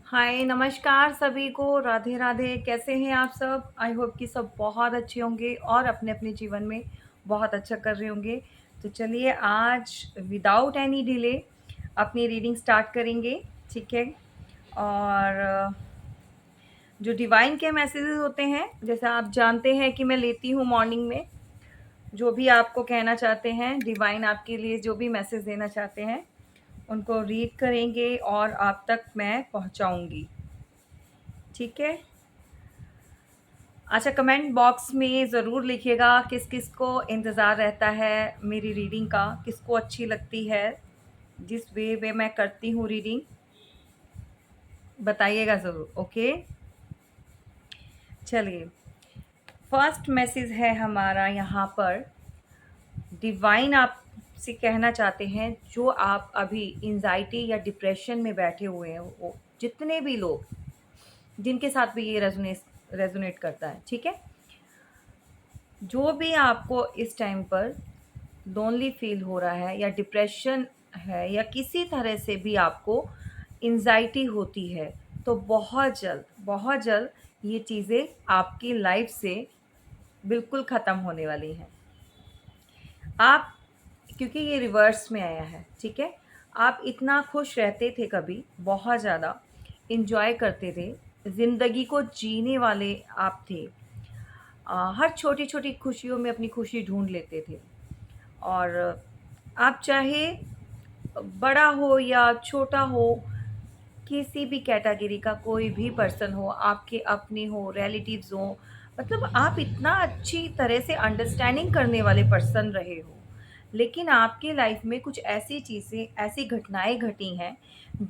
हाय नमस्कार सभी को, राधे राधे। कैसे हैं आप सब? आई होप कि सब बहुत अच्छे होंगे और अपने अपने जीवन में बहुत अच्छा कर रहे होंगे। तो चलिए आज विदाउट एनी डिले अपनी रीडिंग स्टार्ट करेंगे। ठीक है। और जो डिवाइन के मैसेजेस होते हैं, जैसे आप जानते हैं कि मैं लेती हूँ मॉर्निंग में, जो भी आपको कहना चाहते हैं डिवाइन आपके लिए जो भी मैसेज देना चाहते हैं उनको रीड करेंगे और आप तक मैं पहुँचाऊँगी। ठीक है। अच्छा, कमेंट बॉक्स में ज़रूर लिखिएगा किस किस को इंतज़ार रहता है मेरी रीडिंग का, किसको अच्छी लगती है जिस वे में मैं करती हूँ रीडिंग, बताइएगा ज़रूर। ओके, चलिए फर्स्ट मैसेज है हमारा यहाँ पर। डिवाइन आपसे कहना चाहते हैं, जो आप अभी एंजाइटी या डिप्रेशन में बैठे हुए हैं, वो जितने भी लोग जिनके साथ भी ये रेजोनेट करता है, ठीक है, जो भी आपको इस टाइम पर लोनली फील हो रहा है या डिप्रेशन है या किसी तरह से भी आपको एंजाइटी होती है, तो बहुत जल्द ये चीज़ें आपकी लाइफ से बिल्कुल ख़त्म होने वाली हैं। आप, क्योंकि ये रिवर्स में आया है, ठीक है, आप इतना खुश रहते थे, कभी बहुत ज़्यादा इंजॉय करते थे, ज़िंदगी को जीने वाले आप थे। हर छोटी छोटी खुशियों में अपनी खुशी ढूंढ लेते थे। और आप चाहे बड़ा हो या छोटा हो, किसी भी कैटेगरी का कोई भी पर्सन हो, आपके अपने हो, रिलेटिव्स हो, मतलब आप इतना अच्छी तरह से अंडरस्टैंडिंग करने वाले पर्सन रहे हो, लेकिन आपके लाइफ में कुछ ऐसी चीज़ें, ऐसी घटनाएं घटी हैं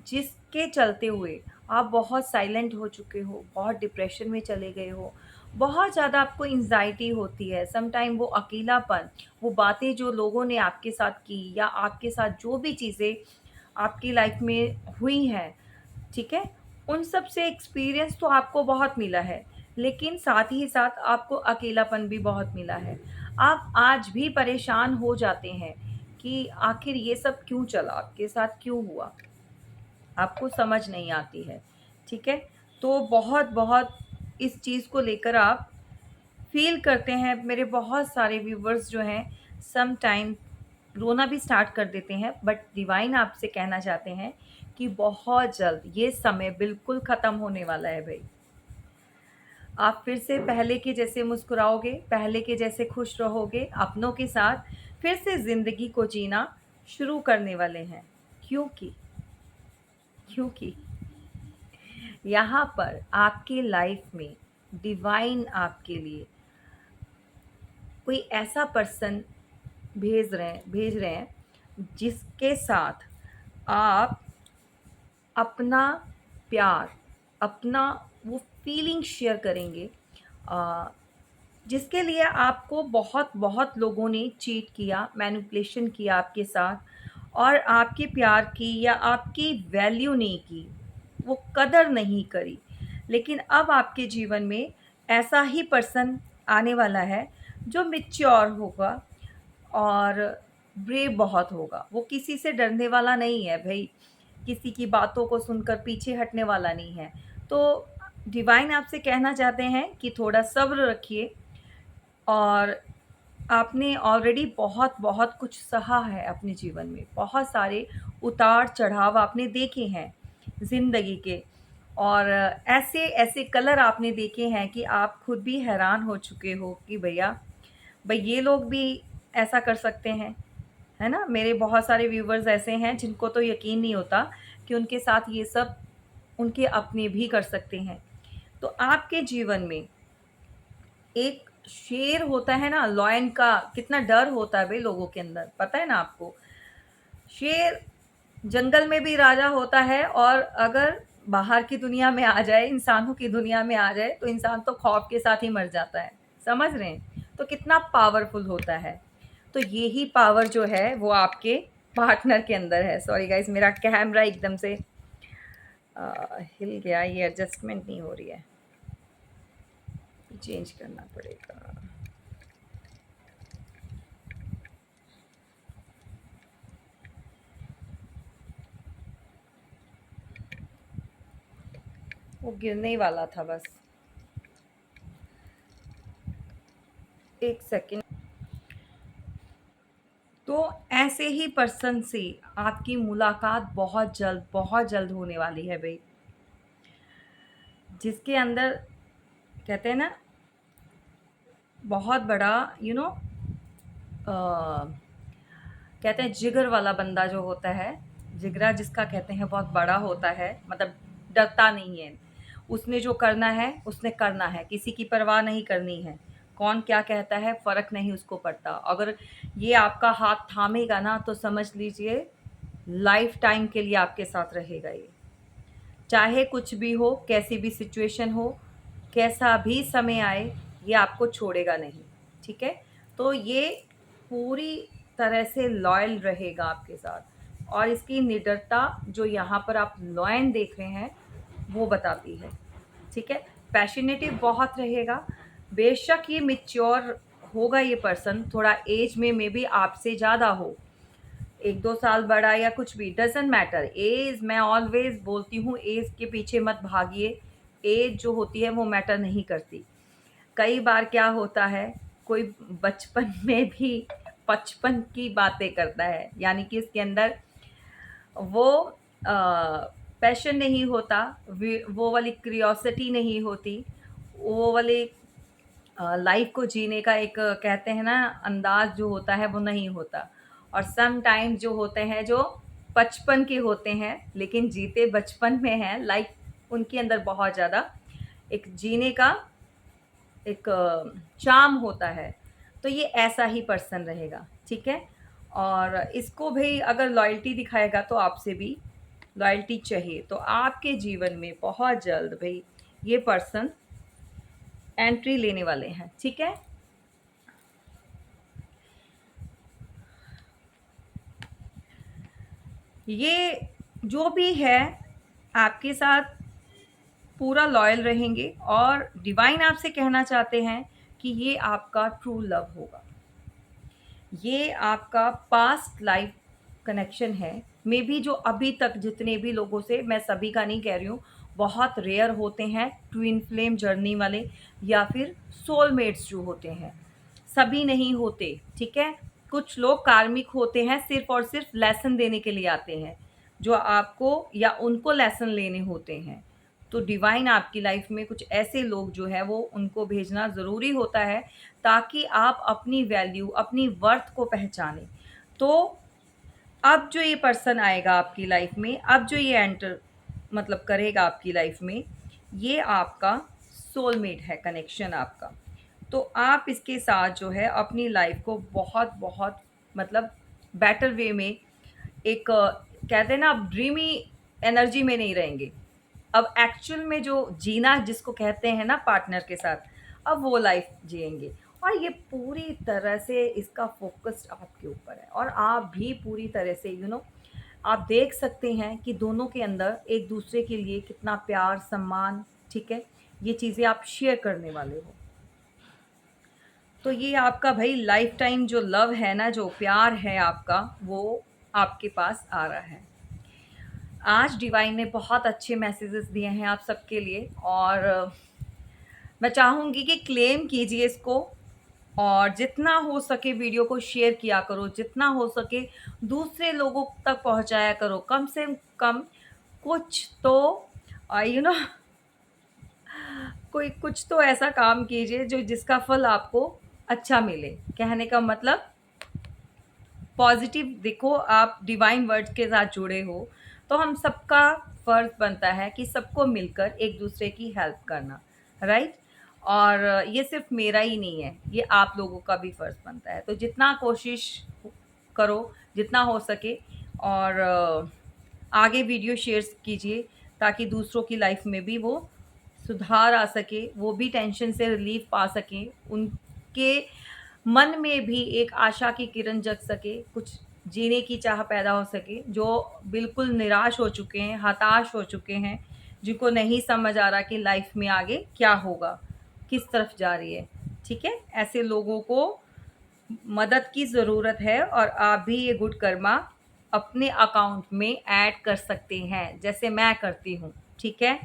जिसके चलते हुए आप बहुत साइलेंट हो चुके हो, बहुत डिप्रेशन में चले गए हो, बहुत ज़्यादा आपको एंजाइटी होती है। समटाइम वो अकेलापन, वो बातें जो लोगों ने आपके साथ की या आपके साथ जो भी चीज़ें आपकी लाइफ में हुई हैं, ठीक है, उन सब से एक्सपीरियंस तो आपको बहुत मिला है, लेकिन साथ ही साथ आपको अकेलापन भी बहुत मिला है। आप आज भी परेशान हो जाते हैं कि आखिर ये सब क्यों चला, आपके साथ क्यों हुआ, आपको समझ नहीं आती है। ठीक है, तो बहुत इस चीज़ को लेकर आप फ़ील करते हैं। मेरे बहुत सारे व्यूवर्स जो हैं सम टाइम रोना भी स्टार्ट कर देते हैं, बट डिवाइन आपसे कहना चाहते हैं कि बहुत जल्द ये समय बिल्कुल ख़त्म होने वाला है भई। आप फिर से पहले के जैसे मुस्कुराओगे, पहले के जैसे खुश रहोगे, अपनों के साथ फिर से ज़िंदगी को जीना शुरू करने वाले हैं। क्योंकि क्योंकि यहाँ पर आपकी लाइफ में डिवाइन आपके लिए कोई ऐसा पर्सन भेज रहे हैं जिसके साथ आप अपना प्यार, अपना वो फीलिंग शेयर करेंगे, अ, जिसके लिए आपको बहुत लोगों ने चीट किया, मैनिपुलेशन किया आपके साथ, और आपके प्यार की या आपकी वैल्यू नहीं की, वो कदर नहीं करी। लेकिन अब आपके जीवन में ऐसा ही पर्सन आने वाला है जो मैच्योर होगा और ब्रेव बहुत होगा। वो किसी से डरने वाला नहीं है भई, किसी की बातों को सुनकर पीछे हटने वाला नहीं है। तो डिवाइन आपसे कहना चाहते हैं कि थोड़ा सब्र रखिए, और आपने ऑलरेडी बहुत कुछ सहा है अपने जीवन में, बहुत सारे उतार-चढ़ाव आपने देखे हैं ज़िंदगी के, और ऐसे कलर आपने देखे हैं कि आप खुद भी हैरान हो चुके हो कि भैया, भई ये लोग भी ऐसा कर सकते हैं, है ना? मेरे बहुत सारे व्यूवर्स ऐसे हैं जिनको तो यकीन नहीं होता कि उनके साथ ये सब उनके अपने भी कर सकते हैं। तो आपके जीवन में एक शेर होता है ना, लॉयन का कितना डर होता है भई लोगों के अंदर, पता है ना आपको? शेर जंगल में भी राजा होता है, और अगर बाहर की दुनिया में आ जाए, इंसानों की दुनिया में आ जाए, तो इंसान तो खौफ के साथ ही मर जाता है। समझ रहे हैं? तो कितना पावरफुल होता है। तो यही पावर जो है वो आपके पार्टनर के अंदर है। सॉरी गाइज़, मेरा कैमरा एकदम से हिल गया, ये एडजस्टमेंट नहीं हो रही है। चेंज करना पड़ेगा। वो गिरने ही वाला था बस। एक सेकेंड। तो ऐसे ही पर्सन से आपकी मुलाकात बहुत जल्द होने वाली है भाई, जिसके अंदर कहते हैं ना बहुत बड़ा कहते हैं जिगर वाला बंदा जो होता है, जिगरा जिसका कहते हैं बहुत बड़ा होता है, मतलब डरता नहीं है। उसने जो करना है उसने करना है, किसी की परवाह नहीं करनी है, कौन क्या कहता है फ़र्क नहीं उसको पड़ता। अगर ये आपका हाथ थामेगा ना तो समझ लीजिए लाइफ टाइम के लिए आपके साथ रहेगा ये। चाहे कुछ भी हो, कैसी भी सिचुएशन हो, कैसा भी समय आए, ये आपको छोड़ेगा नहीं, ठीक है? तो ये पूरी तरह से लॉयल रहेगा आपके साथ, और इसकी निडरता जो यहाँ पर आप लॉयन देख रहे हैं वो बताती है, ठीक है? पैशनेटिव बहुत रहेगा। बेशक ये मैच्योर होगा ये पर्सन, थोड़ा एज में मे बी आपसे ज़्यादा हो, 1-2 साल बड़ा या कुछ भी, डज़न्ट मैटर। एज, मैं ऑलवेज़ बोलती हूँ एज के पीछे मत भागिए, एज जो होती है वो मैटर नहीं करती। कई बार क्या होता है, कोई बचपन में भी 55 की बातें करता है, यानी कि इसके अंदर वो पैशन नहीं होता, वो वाली क्यूरियोसिटी नहीं होती, वो वाली लाइफ को जीने का एक कहते हैं ना अंदाज जो होता है वो नहीं होता। और सम टाइम जो होते हैं जो 55 के होते हैं लेकिन जीते बचपन में हैं, लाइक उनके अंदर बहुत ज़्यादा एक जीने का एक चार्म होता है। तो ये ऐसा ही पर्सन रहेगा, ठीक है? और इसको भी अगर लॉयल्टी दिखाएगा तो आपसे भी लॉयल्टी चाहिए, तो आपके जीवन में बहुत जल्द भई ये पर्सन एंट्री लेने वाले हैं, ठीक है? ये जो भी है आपके साथ पूरा लॉयल रहेंगे, और डिवाइन आपसे कहना चाहते हैं कि ये आपका ट्रू लव होगा। ये आपका पास्ट लाइफ कनेक्शन है, मे बी जो अभी तक जितने भी लोगों से, मैं सभी का नहीं कह रही हूँ, बहुत रेयर होते हैं ट्विन फ्लेम जर्नी वाले या फिर सोलमेट्स जो होते हैं, सभी नहीं होते, ठीक है? कुछ लोग कार्मिक होते हैं, सिर्फ और सिर्फ लेसन देने के लिए आते हैं, जो आपको या उनको लेसन लेने होते हैं। तो डिवाइन आपकी लाइफ में कुछ ऐसे लोग जो है वो उनको भेजना ज़रूरी होता है, ताकि आप अपनी वैल्यू, अपनी वर्थ को पहचानें। तो अब जो ये पर्सन आएगा आपकी लाइफ में, अब जो ये एंटर मतलब करेगा आपकी लाइफ में, ये आपका सोलमेट है, कनेक्शन आपका। तो आप इसके साथ जो है अपनी लाइफ को बहुत बहुत मतलब बेटर वे में एक कहते हैं ना, आप ड्रीमी एनर्जी में नहीं रहेंगे। अब एक्चुअल में जो जीना जिसको कहते हैं ना पार्टनर के साथ, अब वो लाइफ जिएंगे। और ये पूरी तरह से इसका फ़ोकस आपके ऊपर है, और आप भी पूरी तरह से आप देख सकते हैं कि दोनों के अंदर एक-दूसरे के लिए कितना प्यार, सम्मान, ठीक है? ये चीज़ें आप शेयर करने वाले हो। तो ये आपका भई लाइफ़ टाइम जो लव है ना, जो प्यार है आपका, वो आपके पास आ रहा है। आज डिवाइन ने बहुत अच्छे मैसेजेस दिए हैं आप सबके लिए, और मैं चाहूँगी कि क्लेम कीजिए इसको, और जितना हो सके वीडियो को शेयर किया करो, जितना हो सके दूसरे लोगों तक पहुँचाया करो। कम से कम कुछ तो यू नो कोई कुछ तो ऐसा काम कीजिए जो जिसका फल आपको अच्छा मिले। कहने का मतलब पॉजिटिव देखो, आप डिवाइन वर्ड्स के साथ जुड़े हो, तो हम सबका फ़र्ज़ बनता है कि सबको मिलकर एक दूसरे की हेल्प करना, राइट? और ये सिर्फ़ मेरा ही नहीं है, ये आप लोगों का भी फ़र्ज़ बनता है। तो जितना कोशिश करो, जितना हो सके, और आगे वीडियो शेयर कीजिए, ताकि दूसरों की लाइफ़ में भी वो सुधार आ सके, वो भी टेंशन से रिलीफ़ पा सकें, उनके मन में भी एक आशा की किरण जग सके, कुछ जीने की चाह पैदा हो सके, जो बिल्कुल निराश हो चुके हैं, हताश हो चुके हैं, जिनको नहीं समझ आ रहा कि लाइफ में आगे क्या होगा, किस तरफ जा रही है, ठीक है? ऐसे लोगों को मदद की ज़रूरत है, और आप भी ये गुड कर्मा अपने अकाउंट में ऐड कर सकते हैं, जैसे मैं करती हूँ, ठीक है?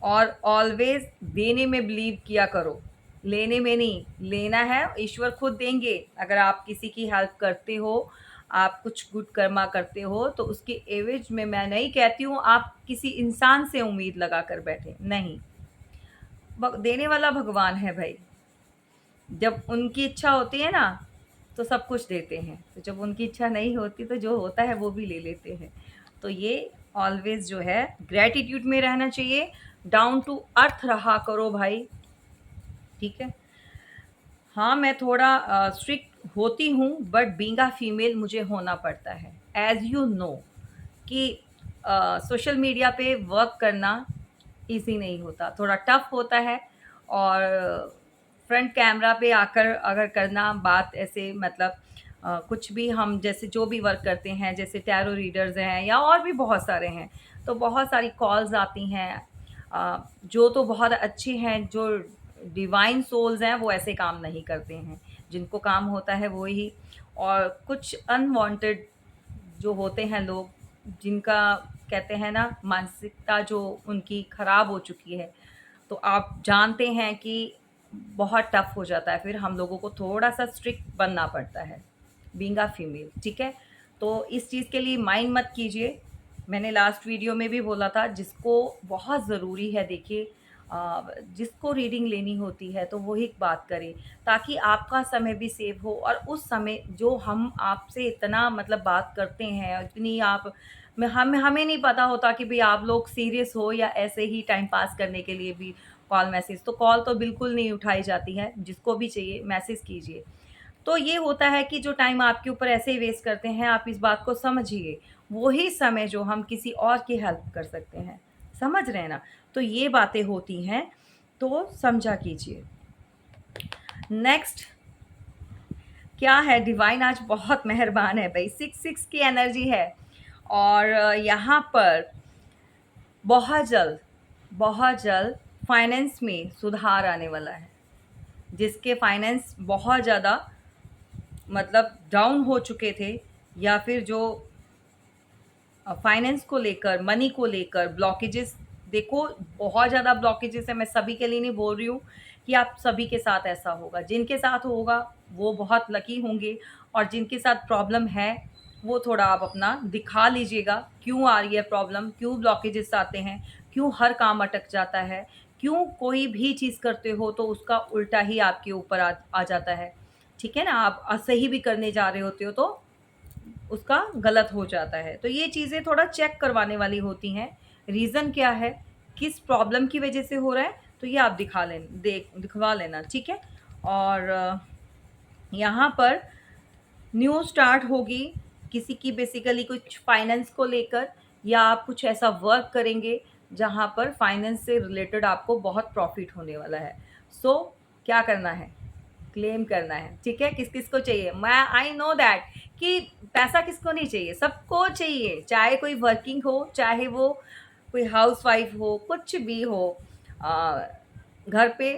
और ऑलवेज देने में बिलीव किया करो, लेने में नहीं। लेना है ईश्वर खुद देंगे। अगर आप किसी की हेल्प करते हो, आप कुछ गुड कर्मा करते हो, तो उसके एवज में मैं नहीं कहती हूँ आप किसी इंसान से उम्मीद लगा कर बैठे, नहीं। देने वाला भगवान है भाई। जब उनकी इच्छा होती है ना, तो सब कुछ देते हैं। तो जब उनकी इच्छा नहीं होती, तो जो होता है वो भी ले लेते हैं। तो ये ऑलवेज जो है ग्रैटिट्यूड में रहना चाहिए, डाउन टू अर्थ रहा करो भाई, ठीक है। हाँ, मैं थोड़ा स्ट्रिक्ट होती हूँ, बट बीइंग अ फीमेल मुझे होना पड़ता है। एज़ यू नो कि सोशल मीडिया पे वर्क करना ईज़ी नहीं होता, थोड़ा टफ़ होता है। और फ्रंट कैमरा पे आकर अगर करना बात ऐसे, मतलब कुछ भी हम जैसे जो भी वर्क करते हैं, जैसे टैरो रीडर्स हैं या और भी बहुत सारे हैं, तो बहुत सारी कॉल्स आती हैं। जो तो बहुत अच्छे हैं, जो डिवाइन सोल्स हैं, वो ऐसे काम नहीं करते हैं। जिनको काम होता है वो ही। और कुछ अनवांटेड जो होते हैं लोग, जिनका कहते हैं ना मानसिकता जो उनकी खराब हो चुकी है, तो आप जानते हैं कि बहुत टफ हो जाता है, फिर हम लोगों को थोड़ा सा स्ट्रिक्ट बनना पड़ता है बीइंग अ फीमेल, ठीक है। तो इस चीज़ के लिए माइंड मत कीजिए। मैंने लास्ट वीडियो में भी बोला था, जिसको बहुत ज़रूरी है, देखिए जिसको रीडिंग लेनी होती है तो वही बात करें, ताकि आपका समय भी सेव हो। और उस समय जो हम आपसे इतना मतलब बात करते हैं, इतनी आप में हमें नहीं पता होता कि भाई आप लोग सीरियस हो या ऐसे ही टाइम पास करने के लिए भी कॉल मैसेज। तो कॉल तो बिल्कुल नहीं उठाई जाती है, जिसको भी चाहिए मैसेज कीजिए। तो ये होता है कि जो टाइम आपके ऊपर ऐसे ही वेस्ट करते हैं, आप इस बात को समझिए, वही समय जो हम किसी और की हेल्प कर सकते हैं, समझ रहे हैं ना। तो ये बातें होती हैं, तो समझा कीजिए। नेक्स्ट क्या है, डिवाइन आज बहुत मेहरबान है भाई, 6 की एनर्जी है। और यहाँ पर बहुत जल्द फाइनेंस में सुधार आने वाला है। जिसके फाइनेंस बहुत ज़्यादा मतलब डाउन हो चुके थे, या फिर जो फाइनेंस को लेकर, मनी को लेकर ब्लॉकेजेस, देखो बहुत ज़्यादा ब्लॉकेजेस है। मैं सभी के लिए नहीं बोल रही हूँ कि आप सभी के साथ ऐसा होगा। जिनके साथ होगा वो बहुत लकी होंगे, और जिनके साथ प्रॉब्लम है वो थोड़ा आप अपना दिखा लीजिएगा, क्यों आ रही है प्रॉब्लम, क्यों ब्लॉकेजेस आते हैं, क्यों हर काम अटक जाता है, क्यों कोई भी चीज़ करते हो तो उसका उल्टा ही आपके ऊपर आ जाता है, ठीक है ना। आप सही भी करने जा रहे होते हो तो उसका गलत हो जाता है। तो ये चीज़ें थोड़ा चेक करवाने वाली होती हैं। रीज़न क्या है, किस प्रॉब्लम की वजह से हो रहा है, तो ये आप दिखवा लेना, ठीक है। और यहाँ पर न्यू स्टार्ट होगी किसी की, बेसिकली कुछ फाइनेंस को लेकर, या आप कुछ ऐसा वर्क करेंगे जहाँ पर फाइनेंस से रिलेटेड आपको बहुत प्रॉफिट होने वाला है। सो क्या करना है, क्लेम करना है, ठीक है। किस किस को चाहिए, मैं आई नो दैट कि पैसा किसको नहीं चाहिए, सबको चाहिए, चाहे कोई वर्किंग हो, चाहे वो कोई हाउसवाइफ हो, कुछ भी हो। आ, घर पे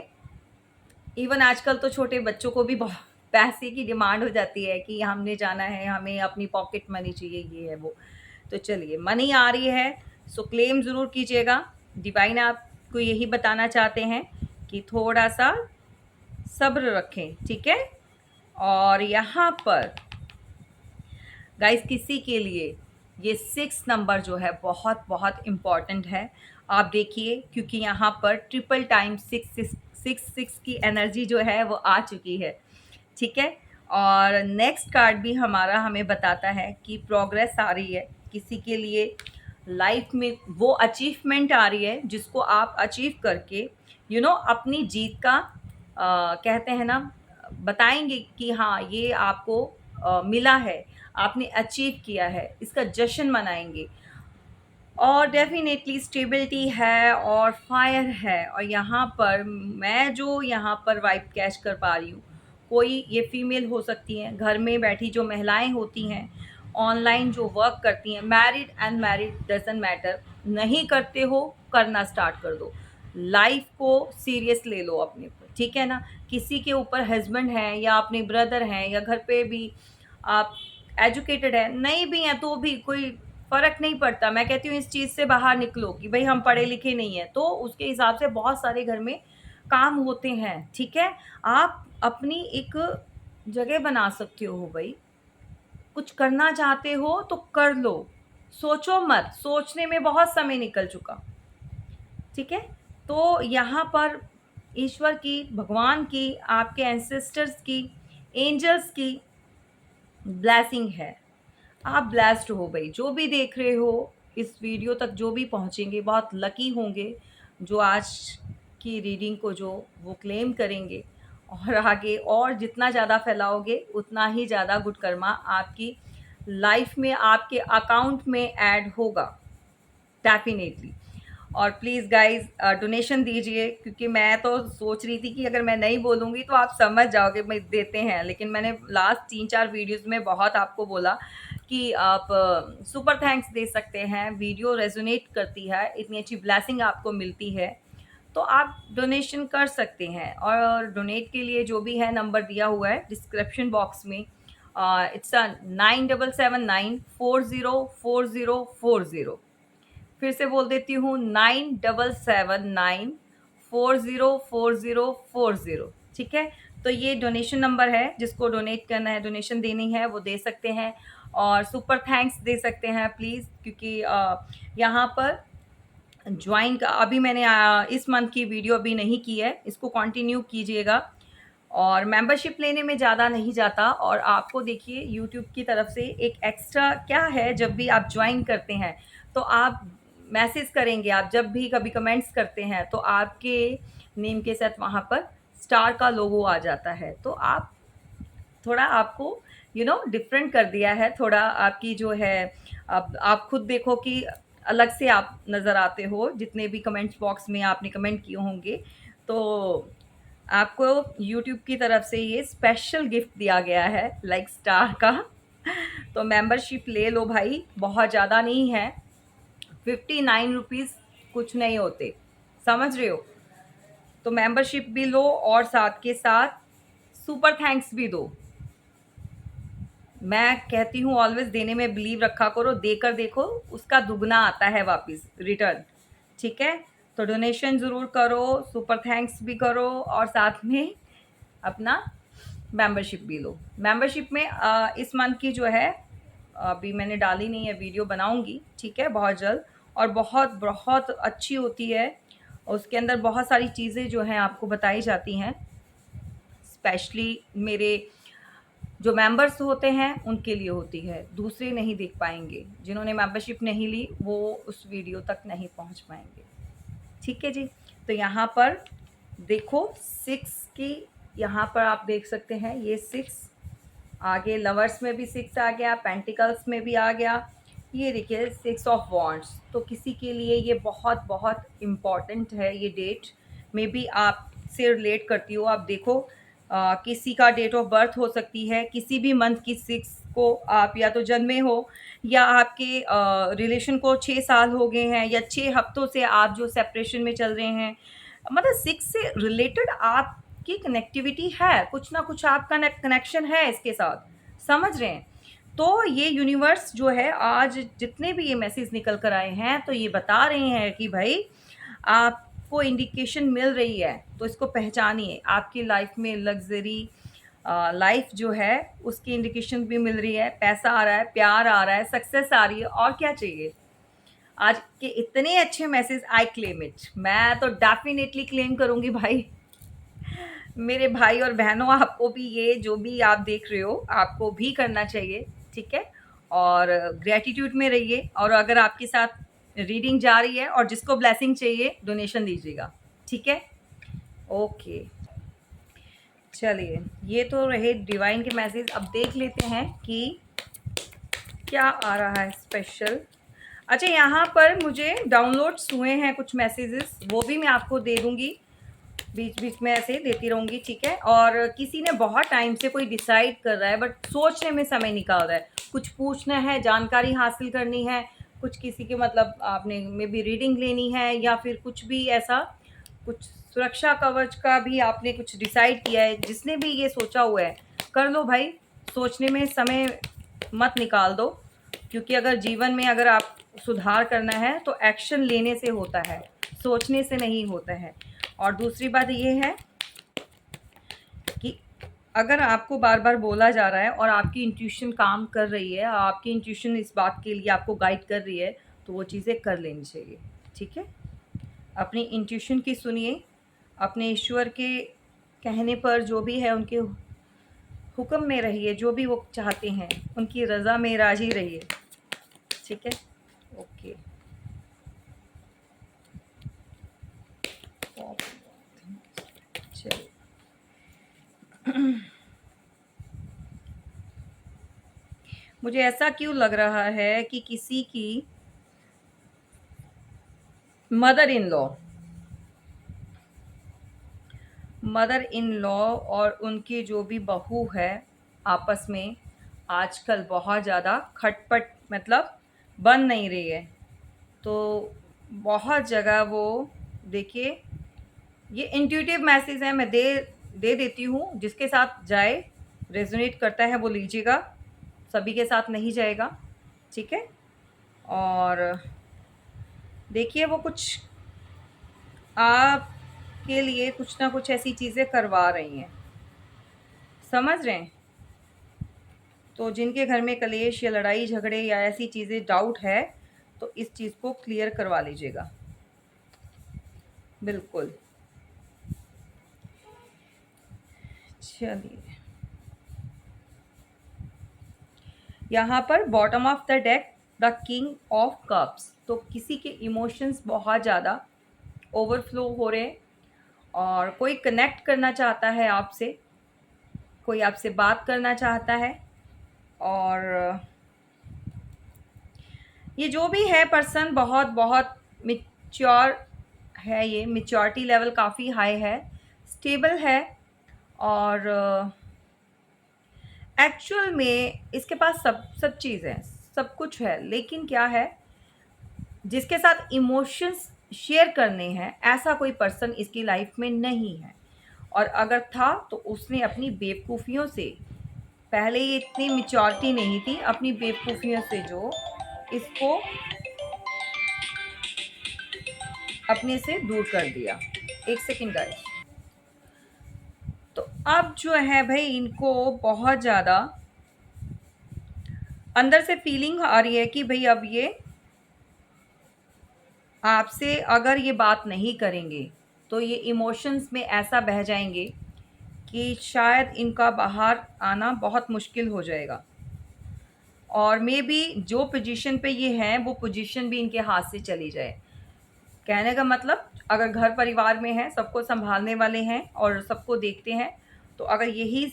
इवन आजकल तो छोटे बच्चों को भी बहुत पैसे की डिमांड हो जाती है कि हमने जाना है, हमें अपनी पॉकेट मनी चाहिए, ये है वो। तो चलिए, मनी आ रही है, सो क्लेम ज़रूर कीजिएगा। डिवाइन आपको यही बताना चाहते हैं कि थोड़ा सा सब्र रखें, ठीक है। और यहाँ पर गाइस किसी के लिए ये 6 नंबर जो है बहुत बहुत इम्पॉर्टेंट है। आप देखिए, क्योंकि यहाँ पर ट्रिपल टाइम 6 की एनर्जी जो है वो आ चुकी है, ठीक है। और नेक्स्ट कार्ड भी हमारा हमें बताता है कि प्रोग्रेस आ रही है किसी के लिए लाइफ में, वो अचीवमेंट आ रही है जिसको आप अचीव करके अपनी जीत का कहते हैं ना, बताएंगे कि हाँ ये आपको मिला है, आपने अचीव किया है, इसका जश्न मनाएंगे। और डेफ़िनेटली स्टेबिलिटी है और फायर है। और यहाँ पर मैं जो यहाँ पर वाइब कैच कर पा रही हूँ, कोई ये फीमेल हो सकती हैं, घर में बैठी जो महिलाएं होती हैं, ऑनलाइन जो वर्क करती हैं, मैरिड अनमैरिड डज़न्ट मैटर, नहीं करते हो करना स्टार्ट कर दो, लाइफ को सीरियस ले लो अपने ऊपर, ठीक है ना। किसी के ऊपर हस्बैंड हैं या अपने ब्रदर हैं, या घर पे भी आप एजुकेटेड है, नहीं भी हैं तो भी कोई फ़र्क नहीं पड़ता। मैं कहती हूँ इस चीज़ से बाहर निकलो कि भई हम पढ़े लिखे नहीं हैं, तो उसके हिसाब से बहुत सारे घर में काम होते हैं, ठीक है? आप अपनी एक जगह बना सकते हो भई। कुछ करना चाहते हो तो कर लो, सोचो मत, सोचने में बहुत समय निकल चुका, ठीक है? तो यहाँ पर ईश्वर की, भगवान की, आपके एंसेस्टर्स की, एंजल्स की ब्लेसिंग है। आप ब्लेस्ड हो भई, जो भी देख रहे हो इस वीडियो तक जो भी पहुँचेंगे बहुत लकी होंगे, जो आज की रीडिंग को जो वो क्लेम करेंगे और आगे और जितना ज़्यादा फैलाओगे उतना ही ज़्यादा गुड कर्मा आपकी लाइफ में, आपके अकाउंट में ऐड होगा, डेफ़िनेटली। और प्लीज़ गाइज़ डोनेशन दीजिए, क्योंकि मैं तो सोच रही थी कि अगर मैं नहीं बोलूँगी तो आप समझ जाओगे भाई देते हैं, लेकिन मैंने लास्ट 3-4 वीडियोज़ में बहुत आपको बोला कि आप सुपर थैंक्स दे सकते हैं, वीडियो रेज़ोनेट करती है, इतनी अच्छी ब्लेसिंग आपको मिलती है, तो आप डोनेशन कर सकते हैं। और डोनेट के लिए जो भी है नंबर दिया हुआ है डिस्क्रिप्शन बॉक्स में, इट्स 9779404040। फिर से बोल देती हूँ 9779404040, ठीक है? तो ये डोनेशन नंबर है, जिसको डोनेट करना है, डोनेशन देनी है वो दे सकते हैं और सुपर थैंक्स दे सकते हैं प्लीज़, क्योंकि यहाँ पर ज्वाइन का अभी मैंने इस मंथ की वीडियो अभी नहीं की है, इसको कंटिन्यू कीजिएगा। और मेंबरशिप लेने में ज़्यादा नहीं जाता, और आपको देखिए यूट्यूब की तरफ से एक एक्स्ट्रा क्या है, जब भी आप ज्वाइन करते हैं तो आप मैसेज करेंगे, आप जब भी कभी कमेंट्स करते हैं तो आपके नेम के साथ वहाँ पर स्टार का लोगो आ जाता है। तो आप थोड़ा आपको डिफरेंट कर दिया है, थोड़ा आपकी जो है, अब आप खुद देखो कि अलग से आप नज़र आते हो, जितने भी कमेंट्स बॉक्स में आपने कमेंट किए होंगे, तो आपको यूट्यूब की तरफ से ये स्पेशल गिफ्ट दिया गया है लाइक स्टार का। तो मेंबरशिप ले लो भाई, बहुत ज़्यादा नहीं है, 59 रुपीज़ कुछ नहीं होते, समझ रहे हो? तो मेंबरशिप भी लो और साथ के साथ सुपर थैंक्स भी दो। मैं कहती हूँ ऑलवेज देने में बिलीव रखा करो, देकर देखो उसका दुगना आता है वापस रिटर्न, ठीक है? तो डोनेशन ज़रूर करो, सुपर थैंक्स भी करो और साथ में अपना मेंबरशिप भी लो। मेंबरशिप में इस मंथ की जो है अभी मैंने डाली नहीं है, वीडियो बनाऊंगी, ठीक है, बहुत जल्द, और बहुत बहुत अच्छी होती है। उसके अंदर बहुत सारी चीज़ें जो हैं आपको बताई जाती हैं, स्पेशली मेरे जो मेंबर्स होते हैं उनके लिए होती है, दूसरे नहीं देख पाएंगे, जिन्होंने मेंबरशिप नहीं ली वो उस वीडियो तक नहीं पहुंच पाएंगे, ठीक है जी। तो यहाँ पर देखो 6 की, यहाँ पर आप देख सकते हैं ये 6, आगे लवर्स में भी 6 आ गया, पेंटिकल्स में भी आ गया, ये देखिए 6 ऑफ वॉन्ड्स। तो किसी के लिए ये बहुत बहुत इम्पॉर्टेंट है, ये डेट में भी आपसे रिलेट करती हो। आप देखो किसी का डेट ऑफ बर्थ हो सकती है, किसी भी मंथ की 6 को आप या तो जन्मे हो, या आपके रिलेशन को 6 साल हो गए हैं, या 6 हफ्तों से आप जो सेपरेशन में चल रहे हैं, मतलब 6 से रिलेटेड आपकी कनेक्टिविटी है, कुछ ना कुछ आपका कनेक्शन है इसके साथ, समझ रहे हैं? तो ये यूनिवर्स जो है, आज जितने भी ये मैसेज निकल कर आए हैं तो ये बता रहे हैं कि भाई आपको इंडिकेशन मिल रही है, तो इसको पहचानिए। आपकी लाइफ में लग्जरी लाइफ जो है उसकी इंडिकेशन भी मिल रही है, पैसा आ रहा है, प्यार आ रहा है, सक्सेस आ रही है, और क्या चाहिए? आज के इतने अच्छे मैसेज, आई क्लेम इट, मैं तो डेफिनेटली क्लेम करूंगी भाई। मेरे भाई और बहनों, आपको भी ये जो भी आप देख रहे हो आपको भी करना चाहिए, ठीक है? और ग्रेटिट्यूड में रहिए, और अगर आपके साथ रीडिंग जा रही है और जिसको ब्लेसिंग चाहिए डोनेशन दीजिएगा, ठीक है? ओके, चलिए, ये तो रहे डिवाइन के मैसेज। अब देख लेते हैं कि क्या आ रहा है स्पेशल। अच्छा, यहाँ पर मुझे डाउनलोड्स हुए हैं कुछ मैसेजेस, वो भी मैं आपको दे दूँगी, बीच बीच में ऐसे देती रहूँगी, ठीक है? और किसी ने बहुत टाइम से कोई डिसाइड कर रहा है बट सोचने में समय निकाल रहा है, कुछ पूछना है, जानकारी हासिल करनी है, कुछ किसी के मतलब आपने मे बी रीडिंग लेनी है, या फिर कुछ भी ऐसा, कुछ सुरक्षा कवच का भी आपने कुछ डिसाइड किया है, जिसने भी ये सोचा हुआ है कर लो भाई, सोचने में समय मत निकाल दो, क्योंकि अगर जीवन में अगर आप सुधार करना है तो एक्शन लेने से होता है, सोचने से नहीं होता है। और दूसरी बात ये है कि अगर आपको बार बार बोला जा रहा है और आपकी इंट्यूशन काम कर रही है, आपकी इंट्यूशन इस बात के लिए आपको गाइड कर रही है, तो वो चीज़ें कर लेनी चाहिए। ठीक है, अपनी इंट्यूशन की सुनिए, अपने ईश्वर के कहने पर जो भी है उनके हुक्म में रहिए, जो भी वो चाहते हैं उनकी रज़ा में राज़ी रहिए। ठीक है, ओके। चलिए, मुझे ऐसा क्यों लग रहा है कि किसी की मदर इन लॉ और उनकी जो भी बहू है, आपस में आजकल बहुत ज़्यादा खटपट मतलब बन नहीं रही है। तो बहुत जगह वो, देखिए, ये इंट्यूटिव मैसेज है, मैं दे देती हूँ, जिसके साथ जाए, रेजोनेट करता है वो लीजिएगा, सभी के साथ नहीं जाएगा। ठीक है, और देखिए वो कुछ आपके लिए कुछ ना कुछ ऐसी चीज़ें करवा रही हैं, समझ रहे हैं? तो जिनके घर में कलेश या लड़ाई झगड़े या ऐसी चीज़ें डाउट है, तो इस चीज़ को क्लियर करवा लीजिएगा, बिल्कुल। चलिए, यहाँ पर bottom of the deck the king of cups, तो किसी के इमोशंस बहुत ज़्यादा ओवरफ्लो हो रहे हैं और कोई कनेक्ट करना चाहता है आपसे, कोई आपसे बात करना चाहता है। और ये जो भी है पर्सन बहुत बहुत मिच्योर है, ये मिच्योरिटी लेवल काफ़ी हाई है, स्टेबल है। और एक्चुअल में इसके पास सब चीज़ है, सब कुछ है, लेकिन क्या है, जिसके साथ इमोशंस शेयर करने हैं ऐसा कोई पर्सन इसकी लाइफ में नहीं है। और अगर था तो उसने अपनी बेवकूफ़ियों से, पहले ये इतनी मैच्योरिटी नहीं थी, अपनी बेवकूफ़ियों से जो इसको अपने से दूर कर दिया। एक सेकंड गाइस। तो अब जो है भाई, इनको बहुत ज़्यादा अंदर से फीलिंग आ रही है कि भाई अब ये आपसे अगर ये बात नहीं करेंगे तो ये इमोशंस में ऐसा बह जाएंगे कि शायद इनका बाहर आना बहुत मुश्किल हो जाएगा। और मे बी जो पोजीशन पे ये हैं वो पोजीशन भी इनके हाथ से चली जाए। कहने का मतलब, अगर घर परिवार में हैं, सबको संभालने वाले हैं और सबको देखते हैं, तो अगर यही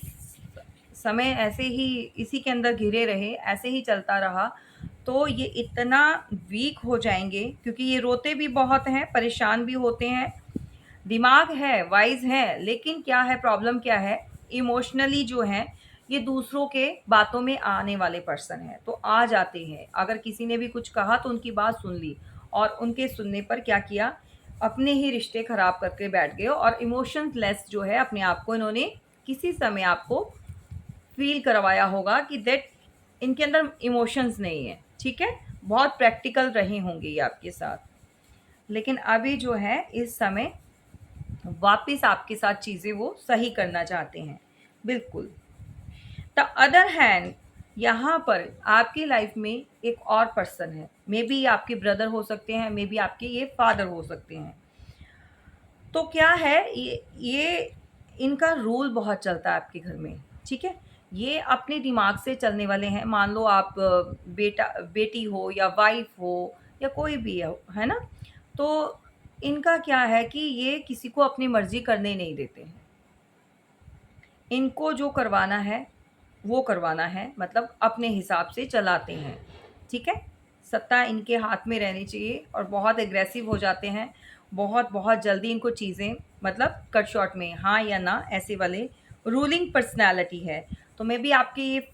समय ऐसे ही इसी के अंदर घिरे रहे, ऐसे ही चलता रहा, तो ये इतना वीक हो जाएंगे, क्योंकि ये रोते भी बहुत हैं, परेशान भी होते हैं, दिमाग है, वाइज है, लेकिन क्या है, प्रॉब्लम क्या है, इमोशनली जो है ये दूसरों के बातों में आने वाले पर्सन है, तो आ जाते हैं। अगर किसी ने भी कुछ कहा तो उनकी बात सुन ली, और उनके सुनने पर क्या किया, अपने ही रिश्ते खराब करके बैठ गए, और इमोशंस लेस जो है अपने आप को इन्होंने किसी समय आपको फील करवाया होगा कि दैट इनके अंदर इमोशंस नहीं है। ठीक है, बहुत प्रैक्टिकल रहे होंगे ये आपके साथ, लेकिन अभी जो है इस समय वापस आपके साथ चीज़ें वो सही करना चाहते हैं, बिल्कुल। द अदर हैंड, यहाँ पर आपकी लाइफ में एक और पर्सन है, मे बी आपके ब्रदर हो सकते हैं, मे बी आपके ये फादर हो सकते हैं। तो क्या है, ये इनका रूल बहुत चलता है आपके घर में। ठीक है, ये अपने दिमाग से चलने वाले हैं। मान लो आप बेटी हो या वाइफ हो या कोई भी है ना, तो इनका क्या है कि ये किसी को अपनी मर्जी करने नहीं देते हैं। इनको जो करवाना है वो करवाना है, मतलब अपने हिसाब से चलाते हैं। ठीक है, सत्ता इनके हाथ में रहनी चाहिए, और बहुत एग्रेसिव हो जाते हैं, बहुत बहुत जल्दी इनको चीज़ें, मतलब कट शॉर्ट में हाँ या ना ऐसे वाले रूलिंग पर्सनैलिटी है। तो मे बी आपके ये,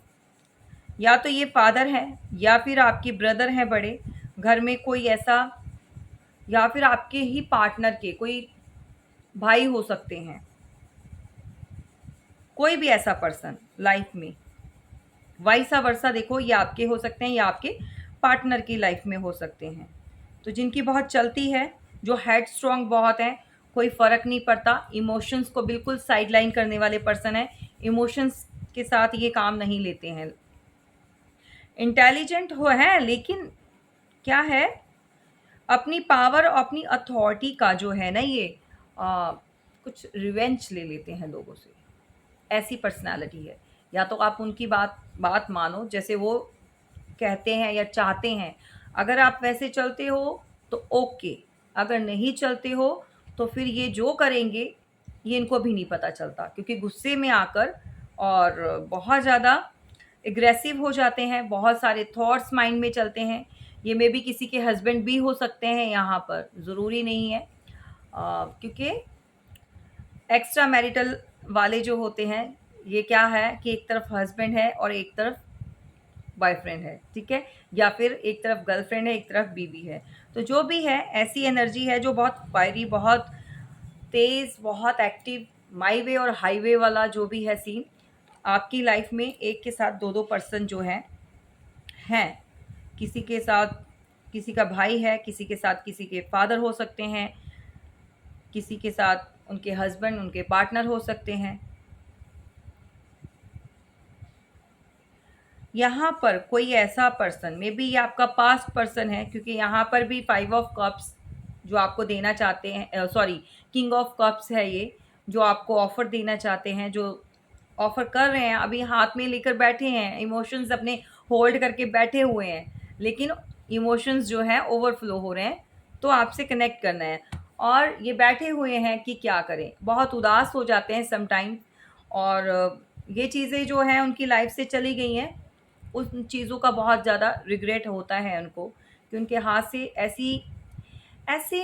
या तो ये फादर हैं या फिर आपके ब्रदर हैं बड़े घर में कोई ऐसा, या फिर आपके ही पार्टनर के कोई भाई हो सकते हैं, कोई भी ऐसा पर्सन लाइफ में। वाइसा वर्सा देखो, ये आपके हो सकते हैं या आपके पार्टनर की लाइफ में हो सकते हैं। तो जिनकी बहुत चलती है, जो हेड स्ट्रॉन्ग बहुत हैं, कोई फ़र्क नहीं पड़ता, इमोशंस को बिल्कुल साइडलाइन करने वाले पर्सन हैं, इमोशंस के साथ ये काम नहीं लेते हैं। इंटेलिजेंट हो हैं, लेकिन क्या है, अपनी पावर और अपनी अथॉरिटी का जो है ना ये कुछ रिवेंज ले लेते हैं लोगों से। ऐसी पर्सनैलिटी है। या तो आप उनकी बात बात मानो जैसे वो कहते हैं या चाहते हैं। अगर आप वैसे चलते हो तो ओके, अगर नहीं चलते हो तो फिर ये जो करेंगे ये इनको भी नहीं पता चलता, क्योंकि गुस्से में आकर और बहुत ज़्यादा एग्रेसिव हो जाते हैं, बहुत सारे थॉट्स माइंड में चलते हैं। ये मे बी किसी के हस्बैंड भी हो सकते हैं यहाँ पर, ज़रूरी नहीं है। क्योंकि एक्स्ट्रा मैरिटल वाले जो होते हैं, ये क्या है कि एक तरफ हस्बैंड है और एक तरफ बॉयफ्रेंड है, ठीक है? या फिर एक तरफ गर्लफ्रेंड है, एक तरफ बीवी है। तो जो भी है, ऐसी एनर्जी है जो बहुत फायरी, बहुत तेज़, बहुत एक्टिव, माई वे और हाईवे वाला जो भी है सीन, आपकी लाइफ में एक के साथ 2-2 पर्सन जो हैं। किसी के साथ किसी का भाई है, किसी के साथ किसी के फादर हो सकते हैं, किसी के साथ उनके हस्बैंड, उनके पार्टनर हो सकते हैं। यहाँ पर कोई ऐसा पर्सन, मे बी ये आपका पास्ट पर्सन है, क्योंकि यहाँ पर भी 5 ऑफ कप्स जो आपको देना चाहते हैं, सॉरी, किंग ऑफ कप्स है ये, जो आपको ऑफ़र देना चाहते हैं, जो ऑफ़र कर रहे हैं, अभी हाथ में लेकर बैठे हैं, इमोशंस अपने होल्ड करके बैठे हुए हैं, लेकिन इमोशंस जो हैं ओवरफ्लो हो रहे हैं, तो आपसे कनेक्ट करना है। और ये बैठे हुए हैं कि क्या करें, बहुत उदास हो जाते हैं समटाइम। और ये चीज़ें जो हैं उनकी लाइफ से चली गई हैं, उन चीज़ों का बहुत ज़्यादा रिग्रेट होता है उनको, कि उनके हाथ से ऐसी ऐसी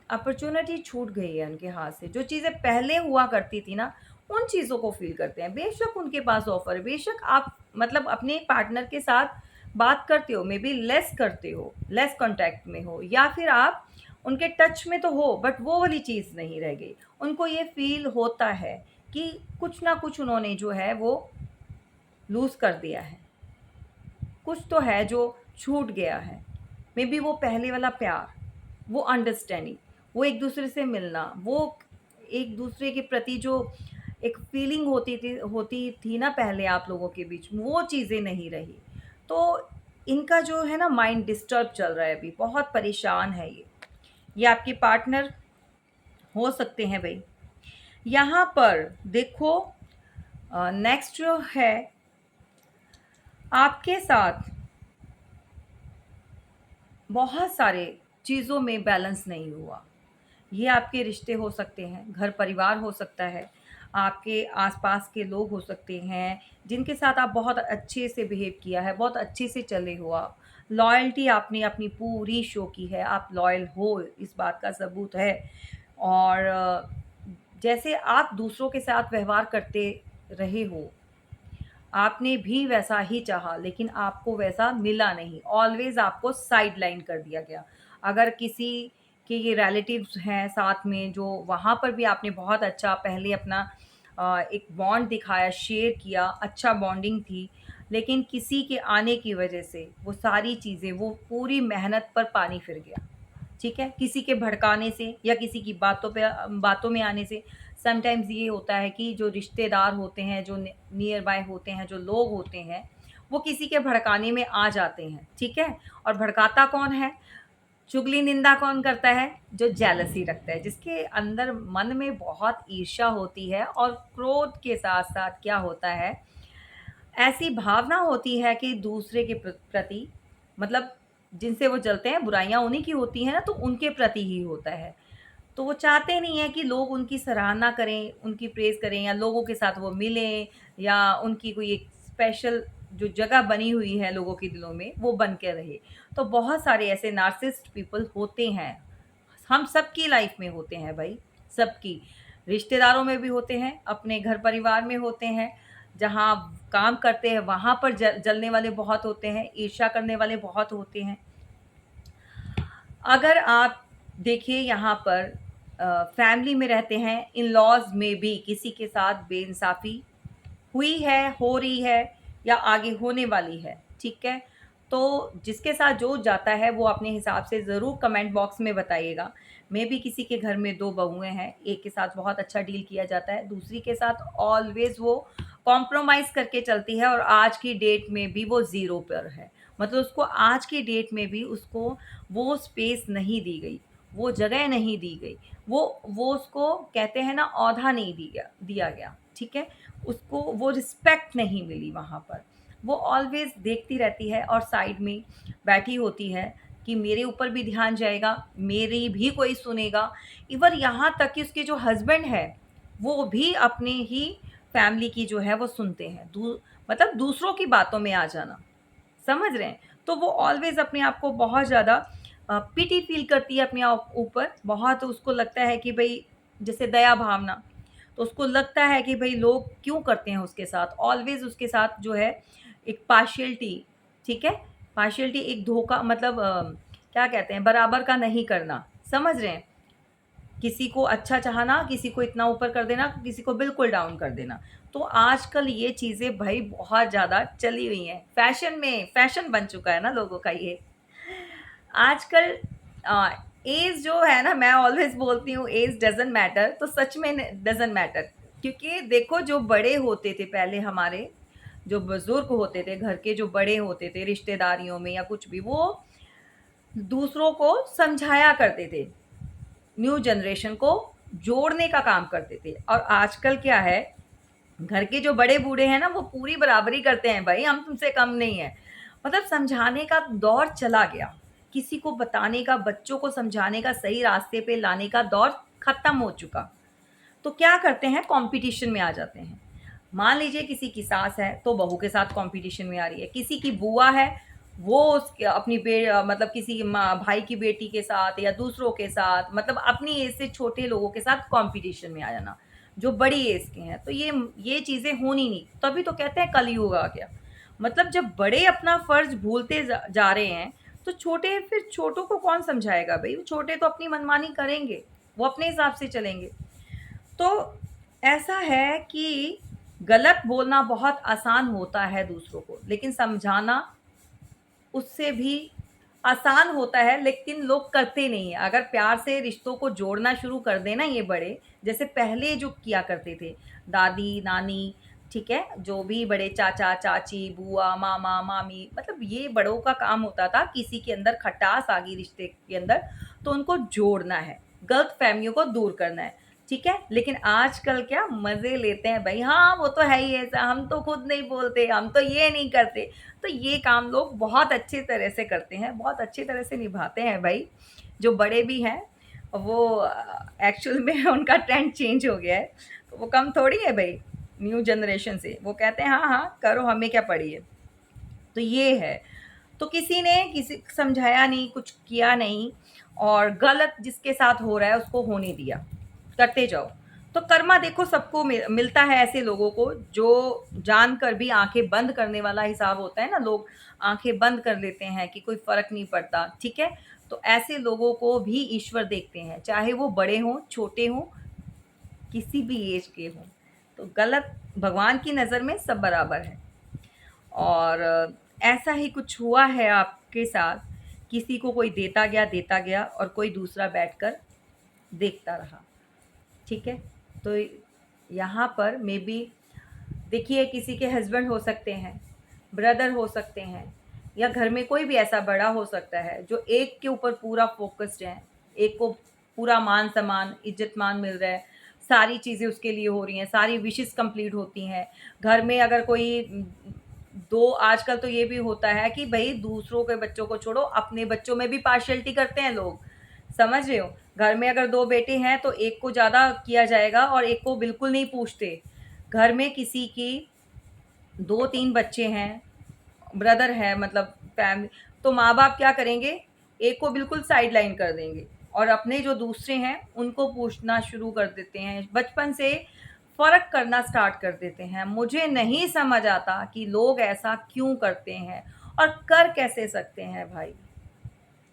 अपॉर्च्युनिटी छूट गई है उनके हाथ से। जो चीज़ें पहले हुआ करती थी ना, उन चीज़ों को फ़ील करते हैं। बेशक उनके पास ऑफ़र है, बेशक आप मतलब अपने पार्टनर के साथ बात करते हो, मेबी लेस करते हो, लेस कॉन्टैक्ट में हो, या फिर आप उनके टच में तो हो, बट वो वाली चीज़ नहीं रह गई। उनको ये फ़ील होता है कि कुछ ना कुछ उन्होंने जो है वो लूज़ कर दिया है। कुछ तो है जो छूट गया है। मे बी वो पहले वाला प्यार, वो अंडरस्टैंडिंग, वो एक-दूसरे से मिलना, वो एक-दूसरे के प्रति जो एक फीलिंग होती थी ना पहले आप लोगों के बीच, वो चीज़ें नहीं रही। तो इनका जो है ना माइंड डिस्टर्ब चल रहा है अभी, बहुत परेशान है ये। ये आपके पार्टनर हो सकते हैं भई। यहाँ पर देखो, नेक्स्ट जो है, आपके साथ बहुत सारे चीज़ों में बैलेंस नहीं हुआ। ये आपके रिश्ते हो सकते हैं, घर परिवार हो सकता है, आपके आस-पास के लोग हो सकते हैं, जिनके साथ आप बहुत अच्छे से बिहेव किया है, बहुत अच्छे से चले हो आप। लॉयल्टी आपने अपनी पूरी शो की है, आप लॉयल हो, इस बात का सबूत है। और जैसे आप दूसरों के साथ व्यवहार करते रहे हो, आपने भी वैसा ही चाहा, लेकिन आपको वैसा मिला नहीं, ऑलवेज़ आपको साइडलाइन कर दिया गया। अगर किसी के ये रिलेटिव्स हैं साथ में, जो वहाँ पर भी आपने बहुत अच्छा पहले अपना एक बॉन्ड दिखाया, शेयर किया, अच्छा बॉन्डिंग थी, लेकिन किसी के आने की वजह से वो सारी चीज़ें, वो पूरी मेहनत पर पानी फिर गया। ठीक है? किसी के भड़काने से या किसी की बातों में आने से। समटाइम्स ये होता है कि जो रिश्तेदार होते हैं, जो नियर बाय होते हैं, जो लोग होते हैं, वो किसी के भड़काने में आ जाते हैं, ठीक है? और भड़काता कौन है? चुगली निंदा कौन करता है? जो जेलसी रखता है, जिसके अंदर मन में बहुत ईर्ष्या होती है, और क्रोध के साथ-साथ क्या होता है, ऐसी भावना होती है कि दूसरे के प्रति, मतलब जिनसे वो जलते हैं, बुराइयाँ उन्हीं की होती हैं ना, तो उनके प्रति ही होता है। तो वो चाहते नहीं हैं कि लोग उनकी सराहना करें, उनकी प्रेज़ करें, या लोगों के साथ वो मिलें, या उनकी कोई एक स्पेशल जो जगह बनी हुई है लोगों के दिलों में, वो बन के रहे। तो बहुत सारे ऐसे नार्सिसिस्ट पीपल होते हैं। हम सबकी लाइफ़ में होते हैं भई, सबकी। रिश्तेदारों में भी होते हैं, अपने घर परिवार में होते हैं, जहाँ काम करते हैं वहाँ पर जलने वाले बहुत होते हैं, ईर्ष्या करने वाले बहुत होते हैं। अगर आप देखिए यहाँ पर फैमिली में रहते हैं, इन-लॉज़ में भी किसी के साथ बेइंसाफ़ी हुई है, हो रही है, या आगे होने वाली है, ठीक है? तो जिसके साथ जो जाता है वो अपने हिसाब से ज़रूर कमेंट बॉक्स में बताइएगा। मे बी किसी के घर में 2 बहुएँ हैं, एक के साथ बहुत अच्छा डील किया जाता है, दूसरी के साथ ऑलवेज़ वो कॉम्प्रोमाइज़ करके चलती है और आज की डेट में भी वो ज़ीरो पर है। मतलब उसको आज की डेट में भी उसको वो स्पेस नहीं दी गई, वो जगह नहीं दी गई, वो उसको कहते हैं ना औधा नहीं दिया गया, ठीक है? उसको वो रिस्पेक्ट नहीं मिली वहाँ पर। वो ऑलवेज़ देखती रहती है और साइड में बैठी होती है कि मेरे ऊपर भी ध्यान जाएगा, मेरी भी कोई सुनेगा। इवन यहाँ तक कि उसके जो हस्बैंड है, वो भी अपने ही फैमिली की जो है वो सुनते हैं। मतलब दूसरों की बातों में आ जाना, समझ रहे हैं? तो वो ऑलवेज़ अपने आप को बहुत ज़्यादा पिटी फ़ील करती है अपने आप ऊपर, बहुत उसको लगता है कि भई जैसे दया भावना, तो उसको लगता है कि भई लोग क्यों करते हैं उसके साथ? ऑलवेज़ उसके साथ जो है एक पार्शियलिटी, ठीक है? पार्शियलिटी एक धोखा मतलब क्या कहते हैं बराबर का नहीं करना, समझ रहे हैं? किसी को अच्छा चाहना, किसी को इतना ऊपर कर देना, किसी को बिल्कुल डाउन कर देना। तो आजकल ये चीज़ें भई बहुत ज़्यादा चली हुई हैं। फ़ैशन बन चुका है ना लोगों का ये। आजकल अ, ऐज जो है ना मैं ऑलवेज़ बोलती हूँ ऐज डज़न्ट मैटर तो सच में न डज़न्ट मैटर क्योंकि देखो जो बड़े होते थे पहले हमारे, जो बुज़ुर्ग होते थे, घर के जो बड़े होते थे रिश्तेदारियों में या कुछ भी, वो दूसरों को समझाया करते थे। न्यू जनरेशन को जोड़ने का काम करते थे और आजकल क्या है, घर के जो बड़े-बूढ़े हैं ना वो पूरी बराबरी करते हैं भाई हम तुमसे कम नहीं हैं। मतलब समझाने का दौर चला गया। किसी को बताने का, बच्चों को समझाने का, सही रास्ते पे लाने का दौर खत्म हो चुका। तो क्या करते हैं कॉम्पिटिशन में आ जाते हैं। मान लीजिए किसी की सास है तो बहू के साथ कॉम्पिटिशन में आ रही है, किसी की बुआ है वो अपनी मतलब किसी भाई की बेटी के साथ या दूसरों के साथ मतलब अपनी एज से छोटे लोगों के साथ कॉम्पिटिशन में आ जाना, जो बड़ी एज के हैं। तो ये चीज़ें होनी नहीं, तभी तो कहते हैं कलयुग आ गया। मतलब जब बड़े अपना फर्ज भूलते जा रहे हैं तो छोटे फिर छोटों को कौन समझाएगा भाई, छोटे तो अपनी मनमानी करेंगे, वो अपने हिसाब से चलेंगे। तो ऐसा है कि गलत बोलना बहुत आसान होता है दूसरों को, लेकिन समझाना उससे भी आसान होता है, लेकिन लोग करते नहीं हैं। अगर प्यार से रिश्तों को जोड़ना शुरू कर दें ना ये बड़े, जैसे पहले जो किया करते थे, दादी, नानी, ठीक है? जो भी बड़े चाचा, चाची, बुआ, मामा, मामी मतलब ये बड़ों का काम होता था, किसी के अंदर खटास आ गई रिश्ते के अंदर, तो उनको जोड़ना है, गलतफ़हमियों को दूर करना है, ठीक है? लेकिन आजकल क्या मज़े लेते हैं भई, हाँ, वो तो है ही ऐसा, हम तो खुद नहीं बोलते, हम तो ये नहीं करते। तो ये काम लोग बहुत अच्छी तरह से करते हैं, बहुत अच्छी तरह से निभाते हैं भई। जो बड़े भी हैं वो एक्चुअल में उनका ट्रेंड चेंज हो गया है। तो वो कम थोड़ी है भई न्यू जनरेशन से। वो कहते हैं हाँ, हाँ, करो हमें क्या पड़ी है। तो ये है। तो किसी ने किसी समझाया नहीं, कुछ किया नहीं और गलत जिसके साथ हो रहा है उसको होने दिया, करते जाओ। तो कर्मा देखो सबको मिलता है ऐसे लोगों को जो जानकर भी आँखें बंद करने वाला हिसाब होता है ना, लोग आँखें बंद कर लेते हैं कि कोई फ़र्क नहीं पड़ता, ठीक है? तो ऐसे लोगों को भी ईश्वर देखते हैं, चाहे वो बड़े हों, छोटे हों, किसी भी ऐज के हों। तो गलत भगवान की नज़र में सब बराबर है। और ऐसा ही कुछ हुआ है आपके साथ, किसी को कोई देता गया और कोई दूसरा बैठकर देखता रहा, ठीक है? तो यहाँ पर मेबी देखिए किसी के हस्बैंड हो सकते हैं, ब्रदर हो सकते हैं या घर में कोई भी ऐसा बड़ा हो सकता है जो एक के ऊपर पूरा फ़ोकस्ड है, एक को पूरा मान-सम्मान, इज़्ज़त-मान मिल रहा है, सारी चीज़ें उसके लिए हो रही हैं, सारी विशेज़ कंप्लीट होती हैं। घर में अगर कोई 2 आजकल तो ये भी होता है कि भई दूसरों के बच्चों को छोड़ो, अपने बच्चों में भी पार्शियलिटी करते हैं लोग, समझ रहे हो? घर में अगर 2 बेटे हैं तो एक को ज़्यादा किया जाएगा और एक को बिल्कुल नहीं पूछते। घर में किसी की 2-3 बच्चे हैं, ब्रदर है मतलब तो माँ-बाप क्या करेंगे, एक को बिल्कुल साइडलाइन कर देंगे और अपने जो दूसरे हैं, उनको पूछना शुरू कर देते हैं। बचपन से फ़र्क करना स्टार्ट कर देते हैं। मुझे नहीं समझ आता कि लोग ऐसा क्यों करते हैं और कर कैसे सकते हैं भाई?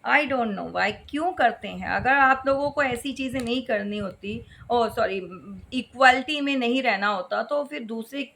आई डोंट नो व्हाई क्यों करते हैं? अगर आप लोगों को ऐसी चीज़ें नहीं करनी होती ओह सॉरी इक्वालिटी में नहीं रहना होता तो फिर दूसरे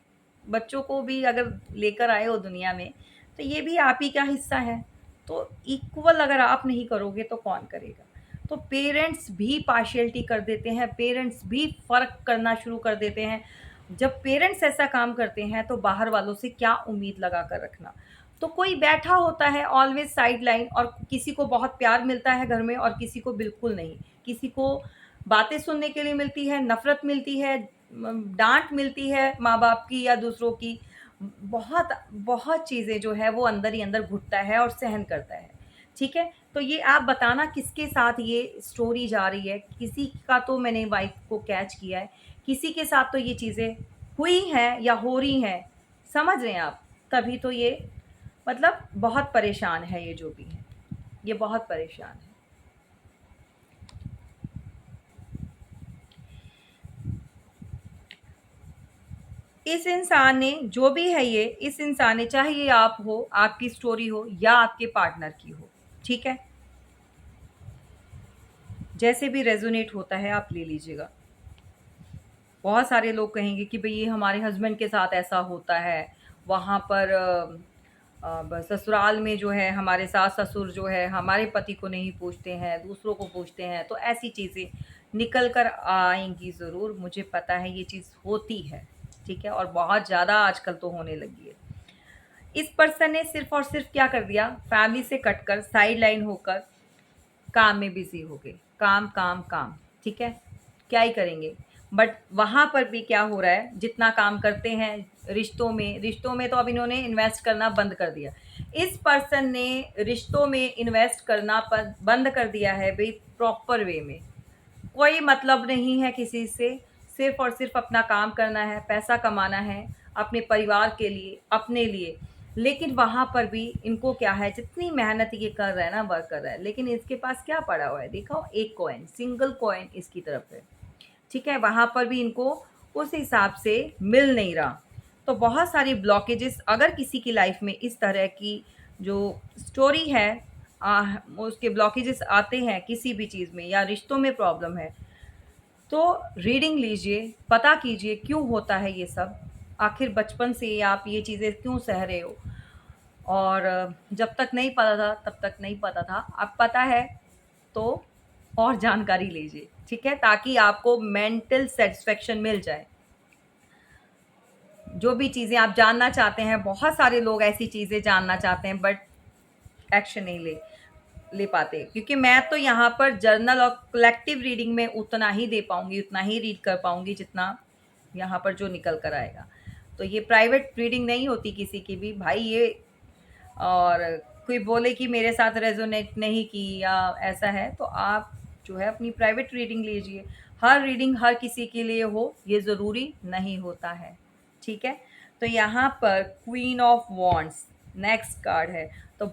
बच्चों को भी अगर लेकर आए हो दुनिया में, तो ये भी आप ही का हिस्सा है। तो इक्वल अगर आप नहीं करोगे तो कौन करेगा? तो पेरेंट्स भी पार्शियलिटी कर देते हैं, पेरेंट्स भी फ़र्क करना शुरू कर देते हैं। जब पेरेंट्स ऐसा काम करते हैं तो बाहर वालों से क्या उम्मीद लगा कर रखना? तो कोई बैठा होता है ऑलवेज़ साइडलाइन, और किसी को बहुत प्यार मिलता है घर में और किसी को बिल्कुल नहीं। किसी को बातें सुनने के लिए मिलती है, नफ़रत मिलती है, डाँट मिलती है माँ-बाप की या दूसरों की। बहुत बहुत चीज़ें जो है वो अंदर ही अंदर घुटता है और सहन करता है। ठीक है? तो ये आप बताना किसके साथ ये स्टोरी जा रही है? किसी का तो मैंने वाइफ़ को कैच किया है, किसी के साथ तो ये चीज़ें हुई हैं या हो रही हैं, समझ रहे हैं आप? तभी तो ये मतलब बहुत परेशान है ये जो भी है, ये बहुत परेशान है। इस इंसान ने जो भी है ये, इस इंसान ने, चाहे ये आप हो, आपकी स्टोरी हो या आपके पार्टनर की हो, ठीक है? जैसे भी रेज़ोनेट होता है आप ले लीजिएगा। बहुत सारे लोग कहेंगे कि भई ये हमारे हस्बैंड के साथ ऐसा होता है, वहाँ पर ससुराल में जो है हमारे सास-ससुर जो है हमारे पति को नहीं पूछते हैं, दूसरों को पूछते हैं, तो ऐसी चीज़ें निकल कर आएँगी ज़रूर, मुझे पता है ये चीज़ होती है, ठीक है? और बहुत ज़्यादा आजकल तो होने लगी है। इस पर्सन ने सिर्फ़ और सिर्फ़ क्या कर दिया, फैमिली से कटकर साइडलाइन होकर काम में बिज़ी हो गए। काम, काम, काम, ठीक है? क्या ही करेंगे? बट वहाँ पर भी क्या हो रहा है, जितना काम करते हैं रिश्तों में तो अब इन्होंने इन्वेस्ट करना बंद कर दिया। इस पर्सन ने रिश्तों में इन्वेस्ट करना बंद कर दिया है भई प्रॉपर वे में। कोई मतलब नहीं है किसी से, सिर्फ़ और सिर्फ़ अपना काम करना है, पैसा कमाना है, अपने परिवार के लिए, अपने लिए। लेकिन वहाँ पर भी इनको क्या है, जितनी मेहनत ये कर रहा है ना, वर्क कर रहा है, लेकिन इसके पास क्या पड़ा हुआ है, देखो एक कॉइन, सिंगल कॉइन इसकी तरफ है, ठीक है? वहाँ पर भी इनको उस हिसाब से मिल नहीं रहा। तो बहुत सारी ब्लॉकेजेस अगर किसी की लाइफ़ में इस तरह की जो स्टोरी है, उसके ब्लॉकेजेस आते हैं किसी भी चीज़ में या रिश्तों में प्रॉब्लम है, तो रीडिंग लीजिए, पता कीजिए क्यों होता है ये सब। आखिर बचपन से आप ये चीज़ें क्यों सह रहे हो? और जब तक नहीं पता था, तब तक नहीं पता था। अब पता है तो और जानकारी लीजिए, ठीक है? ताकि आपको मेंटल सैटिस्फैक्शन मिल जाए। जो भी चीज़ें आप जानना चाहते हैं, बहुत सारे लोग ऐसी चीज़ें जानना चाहते हैं बट एक्शन नहीं ले ले पाते, क्योंकि मैं तो यहाँ पर जर्नल और कलेक्टिव रीडिंग में उतना ही दे पाऊँगी, उतना ही रीड कर पाऊँगी जितना यहाँ पर जो निकल कर आएगा। तो ये प्राइवेट रीडिंग नहीं होती किसी की भी भाई ये। और कोई बोले कि मेरे साथ रेज़ोनेट नहीं की या ऐसा है, तो आप जो है अपनी प्राइवेट रीडिंग लीजिए। हर रीडिंग हर किसी के लिए हो, ये ज़रूरी नहीं होता है, ठीक है? तो यहाँ पर queen of wands next card है। तो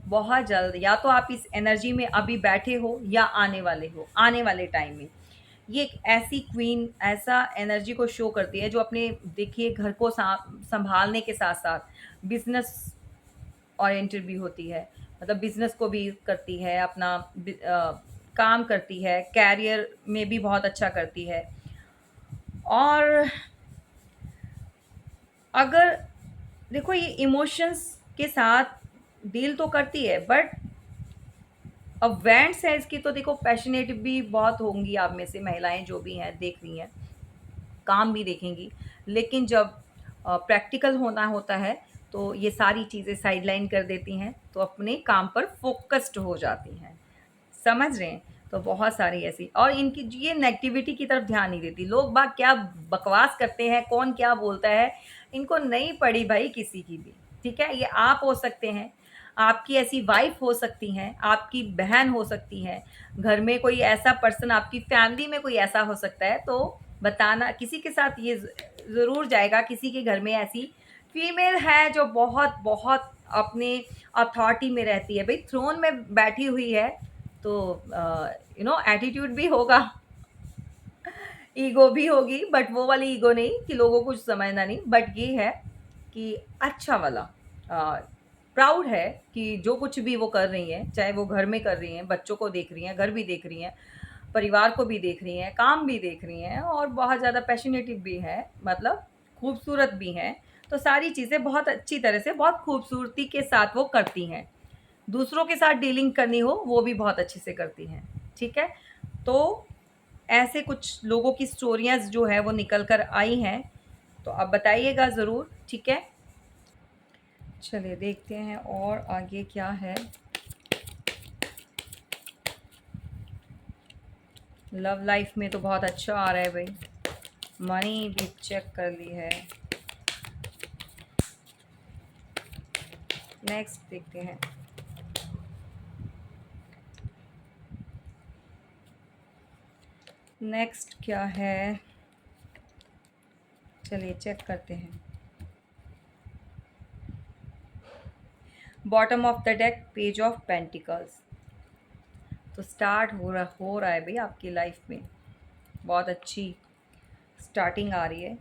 बहुत जल्द या तो आप इस एनर्जी में अभी बैठे हो या आने वाले हो, आने वाले टाइम में। ये एक ऐसी क्वीन ऐसा एनर्जी को शो करती है जो अपने देखिए घर को सँभालने के साथ-साथ बिज़नेस ओरिएंटेड भी होती है। मतलब बिज़नेस को भी करती है, अपना काम करती है, करियर में भी बहुत अच्छा करती है। और अगर देखो ये इमोशंस के साथ डील तो करती है बट अब वेंट्स है इसकी, तो देखो पैशनेट भी बहुत होंगी आप में से महिलाएँ जो भी हैं, देख रही हैं, काम भी देखेंगी। लेकिन जब प्रैक्टिकल होना होता है, तो ये सारी चीज़ें साइडलाइन कर देती हैं, तो अपने काम पर फ़ोकस्ड हो जाती हैं। समझ रहे हैं? तो बहुत सारी ऐसी और इनकी ये नेगेटिविटी की तरफ ध्यान नहीं देती। लोग बाग क्या बकवास करते हैं, कौन क्या बोलता है, इनको नहीं पड़ी भाई किसी की भी, ठीक है? ये आप हो सकते हैं, आपकी ऐसी वाइफ़ हो सकती हैं, आपकी बहन हो सकती है, घर में कोई ऐसा पर्सन आपकी फैमिली में कोई ऐसा हो सकता है, तो बताना किसी के साथ ये ज़रूर जाएगा, किसी के घर में ऐसी फीमेल है जो बहुत-बहुत अपने अथॉरिटी में रहती है। भई थ्रोन में बैठी हुई है, तो एटीट्यूड भी होगा, ईगो भी होगी, बट वो वाली ईगो नहीं कि लोगों को कुछ समझना नहीं, बट ये है कि अच्छा वाला प्राउड है कि जो कुछ भी वो कर रही हैं, चाहे वो घर में कर रही हैं, बच्चों को देख रही हैं, घर भी देख रही हैं, परिवार को भी देख रही हैं, काम भी देख रही हैं और बहुत ज़्यादा पैशनेटिव भी है, मतलब खूबसूरत भी हैं, तो सारी चीज़ें बहुत अच्छी तरह से, बहुत खूबसूरती के साथ वो करती हैं। दूसरों के साथ डीलिंग करनी हो, वो भी बहुत अच्छे से करती हैं, ठीक है? तो ऐसे कुछ लोगों की स्टोरियाँ जो है वो निकल कर आई हैं, तो आप बताइएगा ज़रूर, ठीक है? चलिए देखते हैं और आगे क्या है। लव लाइफ में तो बहुत अच्छा आ रहा है भाई, मनी भी चेक कर ली है। नेक्स्ट देखते हैं। नेक्स्ट क्या है, चलिए चेक करते हैं। Bottom of the deck, page of pentacles. तो स्टार्ट हो रहा है भाई आपकी लाइफ में, बहुत अच्छी स्टार्टिंग आ रही है।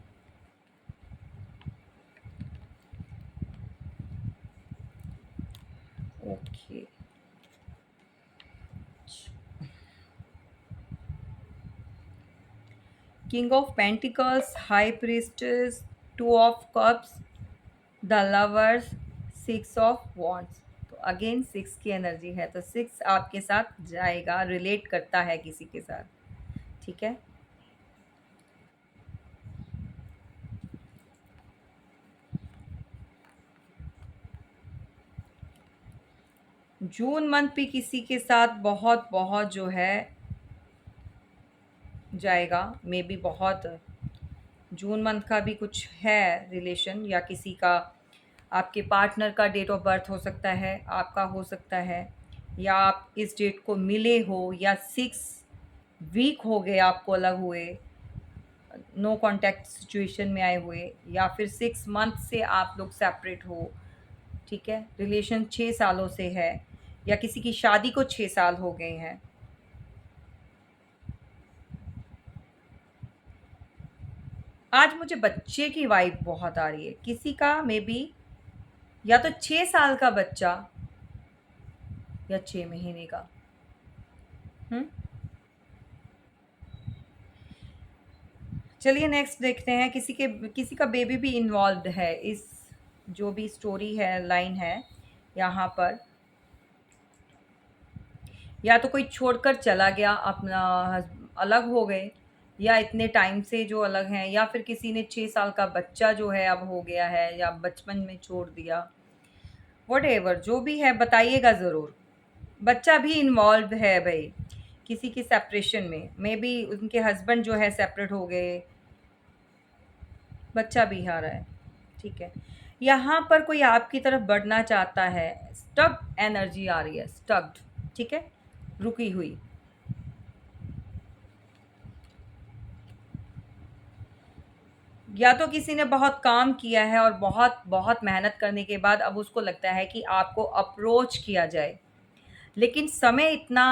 Okay, king of pentacles, high priestess, two of cups, the lovers, six of wands. तो अगेन सिक्स की एनर्जी है, तो सिक्स आपके साथ जाएगा, रिलेट करता है किसी के साथ, ठीक है? जून मंथ भी किसी के साथ बहुत बहुत जो है जाएगा, मे बी बहुत जून मंथ का भी कुछ है रिलेशन, या किसी का, आपके पार्टनर का डेट ऑफ बर्थ हो सकता है, आपका हो सकता है, या आप इस डेट को मिले हो, या 6 वीक हो गए आपको अलग हुए, नो कांटेक्ट सिचुएशन में आए हुए, या फिर 6 मंथ से आप लोग सेपरेट हो, ठीक है? रिलेशन 6 सालों से है, या किसी की शादी को 6 साल हो गए हैं। आज मुझे बच्चे की वाइब बहुत आ रही है, किसी का मे बी या तो 6 साल का बच्चा या 6 महीने का। हम्म, चलिए नेक्स्ट देखते हैं। किसी का बेबी भी इन्वॉल्व्ड है इस, जो भी स्टोरी है, लाइन है यहाँ पर। या तो कोई छोड़कर चला गया अपना, अलग हो गए, या इतने टाइम से जो अलग हैं, या फिर किसी ने 6 साल का बच्चा जो है अब हो गया है, या बचपन में छोड़ दिया, वट जो भी है बताइएगा ज़रूर। बच्चा भी इन्वॉल्व है भाई किसी की सेपरेशन में, मे बी उनके हस्बैंड जो है सेपरेट हो गए, बच्चा भी आ रहा है, ठीक है? यहाँ पर कोई आपकी तरफ बढ़ना चाहता है, स्टक्ड एनर्जी आ रही है, स्टक्ड, ठीक है, रुकी हुई। या तो किसी ने बहुत काम किया है और बहुत बहुत मेहनत करने के बाद अब उसको लगता है कि आपको अप्रोच किया जाए, लेकिन समय इतना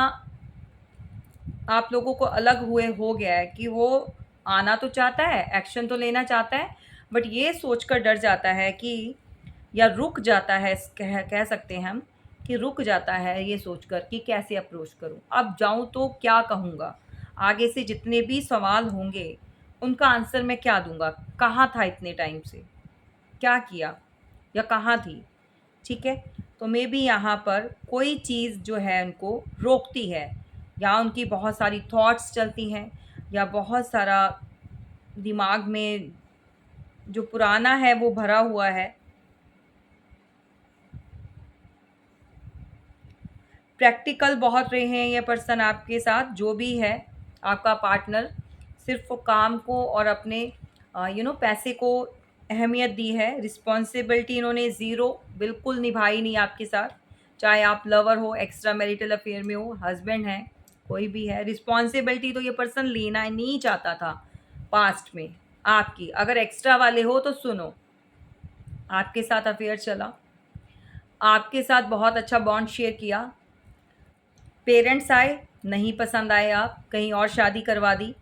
आप लोगों को अलग हुए हो गया है कि वो आना तो चाहता है, एक्शन तो लेना चाहता है, बट ये सोचकर डर जाता है कि, या रुक जाता है, कह सकते हैं हम कि रुक जाता है ये सोचकर कि कैसे अप्रोच करूं, अब जाऊं तो क्या कहूँगा, आगे से जितने भी सवाल होंगे उनका आंसर मैं क्या दूंगा, कहाँ था इतने टाइम से, क्या किया, या कहाँ थी, ठीक है? तो मे बी यहाँ पर कोई चीज़ जो है उनको रोकती है, या उनकी बहुत सारी थॉट्स चलती हैं, या बहुत सारा दिमाग में जो पुराना है वो भरा हुआ है। प्रैक्टिकल बहुत रहे हैं ये पर्सन आपके साथ, जो भी है आपका पार्टनर, सिर्फ वो काम को और अपने पैसे को अहमियत दी है। रिस्पॉन्सिबिलिटी इन्होंने ज़ीरो, बिल्कुल निभाई नहीं आपके साथ, चाहे आप लवर हो, एक्स्ट्रा मैरिटल अफेयर में हो, हस्बैंड हैं, कोई भी है, रिस्पॉन्सिबिलिटी तो ये पर्सन लेना ही नहीं चाहता था पास्ट में आपकी। अगर एक्स्ट्रा वाले हो तो सुनो, आपके साथ अफेयर चला, आपके साथ बहुत अच्छा बॉन्ड शेयर किया, पेरेंट्स आए, नहीं पसंद आए, आप कहीं और शादी करवा दी।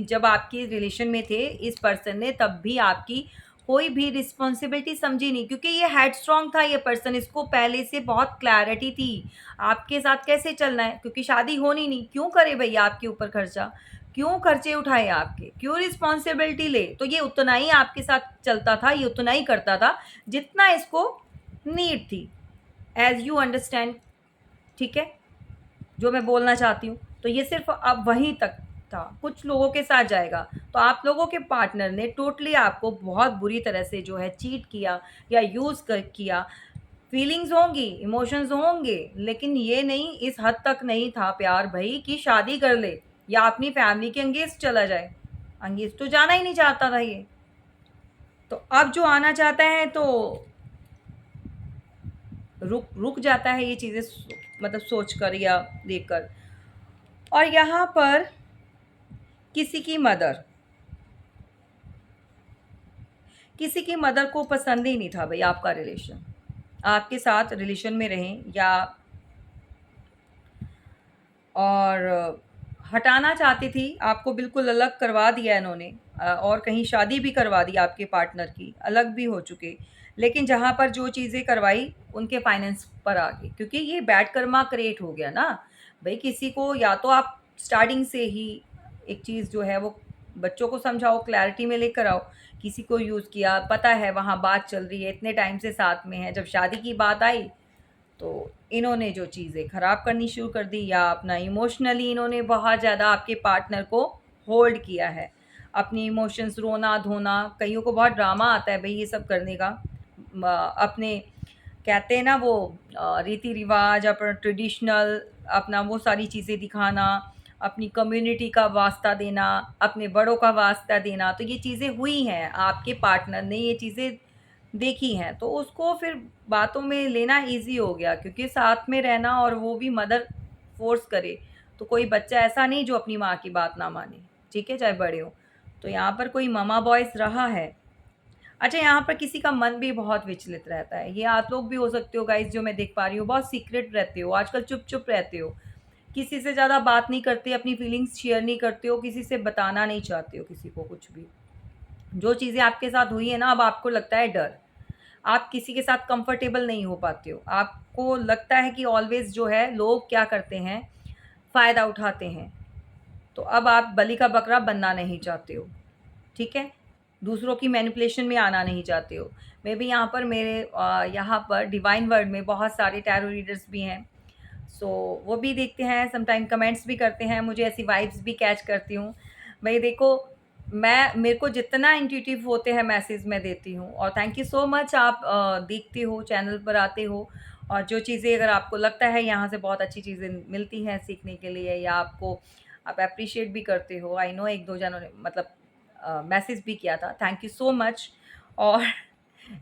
जब आपकी रिलेशन में थे इस पर्सन ने, तब भी आपकी कोई भी रिस्पॉन्सिबिलिटी समझी नहीं, क्योंकि ये हेडस्ट्रॉन्ग था ये पर्सन, इसको पहले से बहुत क्लैरिटी थी आपके साथ कैसे चलना है, क्योंकि शादी होनी नहीं, क्यों करे भैया आपके ऊपर खर्चा, क्यों खर्चे उठाए आपके, क्यों रिस्पॉन्सिबिलिटी ले, तो ये उतना ही आपके साथ चलता था, ये उतना ही करता था जितना इसको नीड थी, एज यू अंडरस्टैंड। ठीक है, जो मैं बोलना चाहती हूँ, तो ये सिर्फ अब वहीं तक था। कुछ लोगों के साथ जाएगा, तो आप लोगों के पार्टनर ने टोटली आपको बहुत बुरी तरह से जो है चीट किया या यूज़ किया। फीलिंग्स होंगी, इमोशंस होंगे, लेकिन ये नहीं, इस हद तक नहीं था प्यार भाई कि शादी कर ले या अपनी फैमिली के अंगेज चला जाए। अंगेज तो जाना ही नहीं चाहता था ये। तो अब जो आना चाहता है तो रुक रुक जाता है ये चीज़ें मतलब सोच कर या देखकर। और यहाँ पर किसी की मदर, किसी की मदर को पसंद ही नहीं था भाई आपका रिलेशन, आपके साथ रिलेशन में रहें या और हटाना चाहती थी आपको, बिल्कुल अलग करवा दिया इन्होंने। और कहीं शादी भी करवा दी आपके पार्टनर की, अलग भी हो चुके। लेकिन जहाँ पर जो चीज़ें करवाई उनके फाइनेंस पर आ गई, क्योंकि ये बैड कर्मा क्रिएट हो गया ना भाई। किसी को या तो आप स्टार्टिंग से ही एक चीज़ जो है वो बच्चों को समझाओ, क्लैरिटी में लेकर आओ। किसी को यूज़ किया, पता है वहाँ बात चल रही है, इतने टाइम से साथ में है, जब शादी की बात आई तो इन्होंने जो चीज़ें ख़राब करनी शुरू कर दी, या अपना इमोशनली इन्होंने बहुत ज़्यादा आपके पार्टनर को होल्ड किया है। अपनी इमोशंस, रोना धोना, कईयों को बहुत ड्रामा आता है भाई ये सब करने का। अपने कहते हैं ना वो रीति रिवाज, अपना ट्रेडिशनल, अपना वो सारी चीज़ें दिखाना, अपनी कम्युनिटी का वास्ता देना, अपने बड़ों का वास्ता देना, तो ये चीज़ें हुई हैं, आपके पार्टनर ने ये चीज़ें देखी हैं, तो उसको फिर बातों में लेना ईज़ी हो गया, क्योंकि साथ में रहना और वो भी मदर फ़ोर्स करे, तो कोई बच्चा ऐसा नहीं जो अपनी माँ की बात ना माने, ठीक है? चाहे बड़े हों। तो यहाँ पर कोई मामा बॉयज़ रहा है। अच्छा, यहाँ पर किसी का मन भी बहुत विचलित रहता है। ये आप लोग भी हो सकते हो गाइज़, जो मैं देख पा रही हूँ, बहुत सीक्रेट रहते हो, आजकल चुप-चुप रहते हो। किसी से ज़्यादा बात नहीं करते, अपनी फीलिंग्स शेयर नहीं करते हो, किसी से बताना नहीं चाहते हो किसी को कुछ भी। जो चीज़ें आपके साथ हुई है ना, अब आपको लगता है डर। आप किसी के साथ कंफर्टेबल नहीं हो पाते हो। आपको लगता है कि ऑलवेज़ जो है लोग क्या करते हैं, फ़ायदा उठाते हैं। तो अब आप बलि का बकरा बनना नहीं चाहते हो, ठीक है? दूसरों की मैनिपुलेशन में आना नहीं चाहते हो। मे बी यहाँ पर मेरे यहाँ पर डिवाइन वर्ल्ड में बहुत सारे टैरो रीडर्स भी हैं। सो वो भी देखते हैं, समटाइम कमेंट्स भी करते हैं, मुझे ऐसी वाइब्स भी कैच करती हूँ। भई देखो, मैं मेरे को जितना इंट्यूटिव होते हैं मैसेज मैं देती हूँ, और थैंक यू सो मच, आप देखते हो, चैनल पर आते हो, और जो चीज़ें अगर आपको लगता है यहाँ से बहुत अच्छी चीज़ें मिलती हैं सीखने के लिए, या आपको आप एप्रिशिएट भी करते हो। आई नो 1-2 जनों ने मतलब मैसेज भी किया था, थैंक यू सो मच। और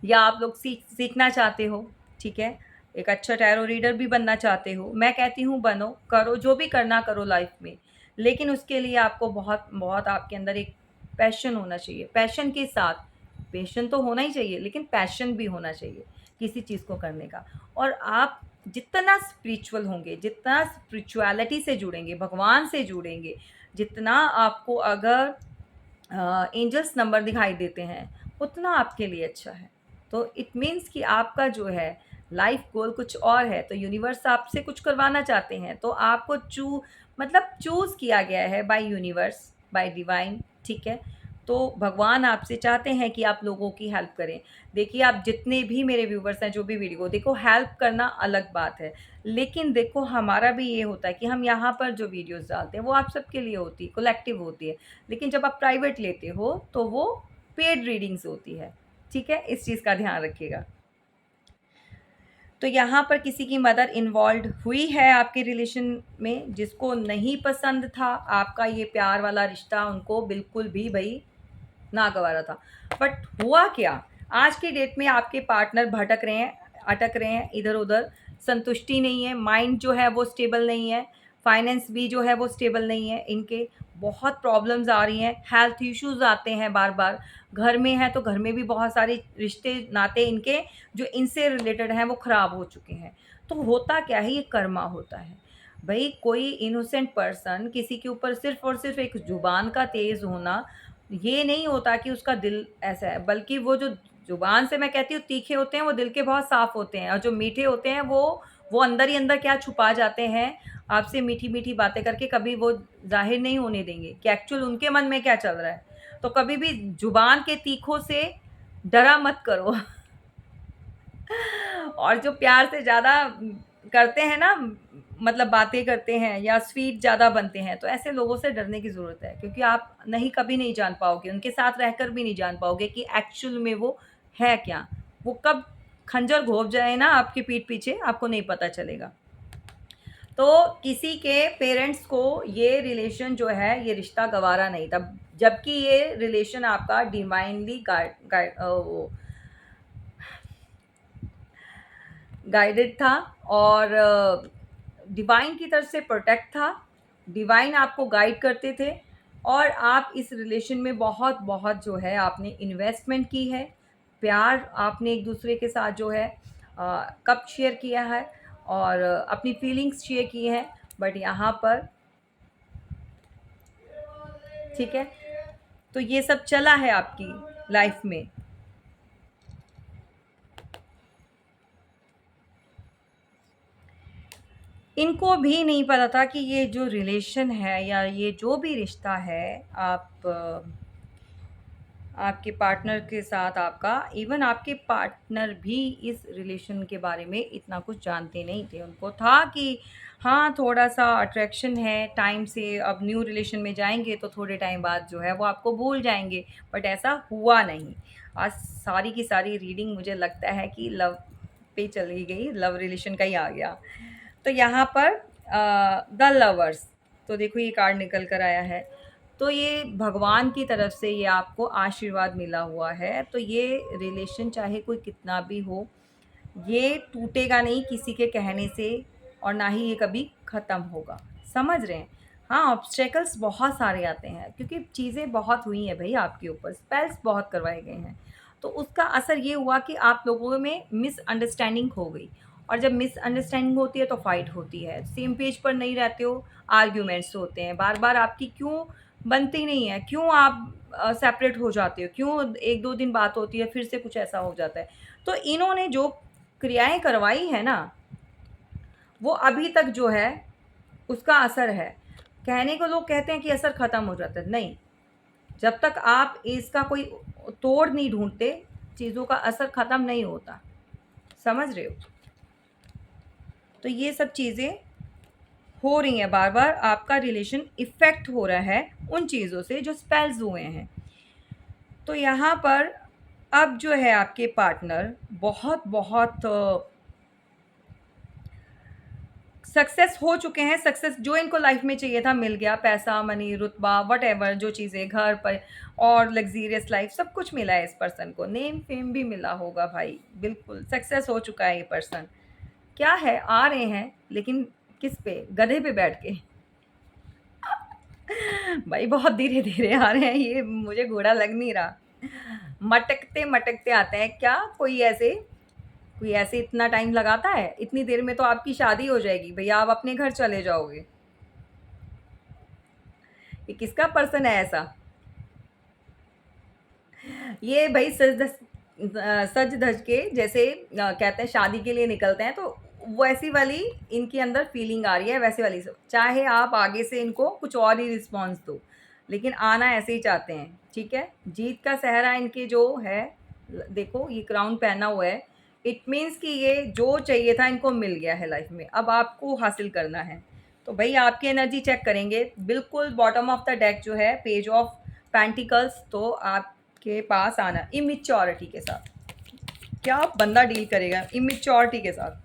या आप लोग सीखना चाहते हो, ठीक है? एक अच्छा टैरो रीडर भी बनना चाहते हो, मैं कहती हूँ बनो, करो, जो भी करना करो लाइफ में। लेकिन उसके लिए आपको बहुत बहुत आपके अंदर एक पैशन होना चाहिए। पैशन के साथ, पैशन तो होना ही चाहिए, लेकिन पैशन भी होना चाहिए किसी चीज़ को करने का। और आप जितना स्पिरिचुअल होंगे, जितना स्पिरिचुअलिटी से जुड़ेंगे, भगवान से जुड़ेंगे, जितना आपको अगर एंजल्स नंबर दिखाई देते हैं, उतना आपके लिए अच्छा है। तो इट मीन्स कि आपका जो है लाइफ गोल कुछ और है, तो यूनिवर्स आपसे कुछ करवाना चाहते हैं, तो आपको मतलब चूज़ किया गया है बाय यूनिवर्स, बाय डिवाइन, ठीक है? तो भगवान आपसे चाहते हैं कि आप लोगों की हेल्प करें। देखिए, आप जितने भी मेरे व्यूवर्स हैं, जो भी वीडियो देखो, हेल्प करना अलग बात है, लेकिन देखो हमारा भी ये होता है कि हम यहाँ पर जो वीडियोज़ डालते हैं वो आप सबके लिए होती है, कलेक्टिव होती है। लेकिन जब आप प्राइवेट लेते हो तो वो पेड रीडिंग्स होती है, ठीक है? इस चीज़ का ध्यान रखिएगा। तो यहाँ पर किसी की मदर इन्वॉल्व्ड हुई है आपके रिलेशन में, जिसको नहीं पसंद था आपका ये प्यार वाला रिश्ता, उनको बिल्कुल भी भई नागवारा था। बट हुआ क्या? आज की डेट में आपके पार्टनर भटक रहे हैं, अटक रहे हैं इधर-उधर, संतुष्टि नहीं है, माइंड जो है वो स्टेबल नहीं है, फाइनेंस भी जो है वो स्टेबल नहीं है इनके, बहुत प्रॉब्लम्स आ रही हैं, हेल्थ इश्यूज़ आते हैं बार-बार, घर में है तो घर में भी बहुत सारे रिश्ते नाते इनके जो इनसे रिलेटेड हैं वो ख़राब हो चुके हैं। तो होता क्या है, ये कर्मा होता है। भई कोई इनोसेंट पर्सन किसी के ऊपर सिर्फ़ और सिर्फ़ एक ज़ुबान का तेज़ होना, ये नहीं होता कि उसका दिल ऐसा है, बल्कि वो जो ज़ुबान से मैं कहती हूँ तीखे होते हैं, वो दिल के बहुत साफ़ होते हैं, और जो मीठे होते हैं वो अंदर ही अंदर क्या छुपा जाते हैं, आपसे मीठी मीठी बातें करके कभी वो जाहिर नहीं होने देंगे कि एक्चुअल उनके मन में क्या चल रहा है। तो कभी भी जुबान के तीखों से डरा मत करो। और जो प्यार से ज़्यादा करते हैं ना, मतलब बातें करते हैं या स्वीट ज़्यादा बनते हैं, तो ऐसे लोगों से डरने की ज़रूरत है, क्योंकि आप नहीं कभी नहीं जान पाओगे, उनके साथ रहकर भी नहीं जान पाओगे कि एक्चुअल में वो है क्या। वो कब खंजर घोंप जाए ना आपकी पीठ पीछे, आपको नहीं पता चलेगा। तो किसी के पेरेंट्स को ये रिलेशन जो है, ये रिश्ता गवारा नहीं था, जबकि ये रिलेशन आपका डिवाइनली गाइडेड था और डिवाइन की तरफ से प्रोटेक्ट था। डिवाइन आपको गाइड करते थे और आप इस रिलेशन में बहुत बहुत जो है आपने इन्वेस्टमेंट की है, प्यार आपने एक दूसरे के साथ जो है कब शेयर किया है और अपनी फीलिंग्स शेयर की हैं। बट यहाँ पर ठीक है, तो ये सब चला है आपकी लाइफ में। इनको भी नहीं पता था कि ये जो रिलेशन है या ये जो भी रिश्ता है, आपके पार्टनर के साथ आपका, इवन आपके पार्टनर भी इस रिलेशन के बारे में इतना कुछ जानते नहीं थे। उनको था कि हाँ, थोड़ा-सा अट्रैक्शन है, टाइम से अब न्यू रिलेशन में जाएँगे तो थोड़े टाइम बाद जो है वो आपको भूल जाएँगे, बट ऐसा हुआ नहीं। आज सारी की सारी रीडिंग मुझे लगता है कि लव पे चली गई, लव रिलेशन का ही आ गया। तो यहाँ पर द लवर्स, तो देखो ये कार्ड निकल कर आया है। तो ये भगवान की तरफ से ये आपको आशीर्वाद मिला हुआ है। तो ये रिलेशन चाहे कोई कितना भी हो, ये टूटेगा नहीं किसी के कहने से और ना ही ये कभी ख़त्म होगा। समझ रहे हैं? हाँ, ऑब्स्टेकल्स बहुत सारे आते हैं क्योंकि चीज़ें बहुत हुई हैं भई आपके ऊपर, स्पेल्स बहुत करवाए गए हैं। तो उसका असर ये हुआ कि आप लोगों में मिसअंडरस्टैंडिंग हो गई और जब मिसअंडरस्टैंडिंग होती है तो फाइट होती है। सेम पेज पर नहीं रहते हो, आर्ग्यूमेंट्स होते हैं। बार-बार आपकी क्यों बनती नहीं है? क्यों आप सेपरेट हो जाते हो? क्यों 1-2 दिन बात होती है, फिर से कुछ ऐसा हो जाता है? तो इन्होंने जो क्रियाएँ करवाई हैं ना, वो अभी तक जो है उसका असर है। कहने को लोग कहते हैं कि असर ख़त्म हो जाता है, नहीं। जब तक आप इसका कोई तोड़ नहीं ढूँढते, चीज़ों का असर ख़त्म नहीं होता। समझ रहे हो? तो ये सब चीज़ें हो रही हैं बार-बार, आपका रिलेशन इफ़ेक्ट हो रहा है उन चीज़ों से जो स्पेल्स हुए हैं। तो यहाँ पर अब जो है आपके पार्टनर बहुत-बहुत सक्सेस हो चुके हैं। सक्सेस जो इनको लाइफ में चाहिए था मिल गया, पैसा, मनी, रुतबा, व्हाटएवर जो चीज़ें, घर पर और लग्ज़रियस लाइफ सब कुछ मिला है इस पर्सन को। नेम फेम भी मिला होगा भाई, बिल्कुल सक्सेस हो चुका है ये पर्सन। क्या है, आ रहे हैं लेकिन किस पे? गधे पे बैठ के। भाई बहुत धीरे-धीरे आ रहे हैं, ये मुझे घोड़ा लग नहीं रहा। मटकते-मटकते आते हैं। क्या कोई ऐसे इतना टाइम लगाता है? इतनी देर में तो आपकी शादी हो जाएगी, भैया आप अपने घर चले जाओगे। ये किसका पर्सन है ऐसा? ये भाई सज धज के जैसे कहते हैं शादी के लिए निकलते हैं, तो वैसी वाली इनके अंदर फीलिंग आ रही है, वैसे वाली चाहे आप आगे से इनको कुछ और ही रिस्पॉन्स दो, लेकिन आना ऐसे ही चाहते हैं। ठीक है, जीत का सहरा इनके जो है, देखो ये क्राउन पहना हुआ है, इट मीन्स कि ये जो चाहिए था इनको मिल गया है लाइफ में, अब आपको हासिल करना है। तो भाई आपकी एनर्जी चेक करेंगे, बिल्कुल बॉटम ऑफ द डेक जो है पेज ऑफ पेंटिकल्स, तो आपके पास आना इमेच्योरिटी के साथ। क्या बंदा डील करेगा इमेच्योरिटी के साथ?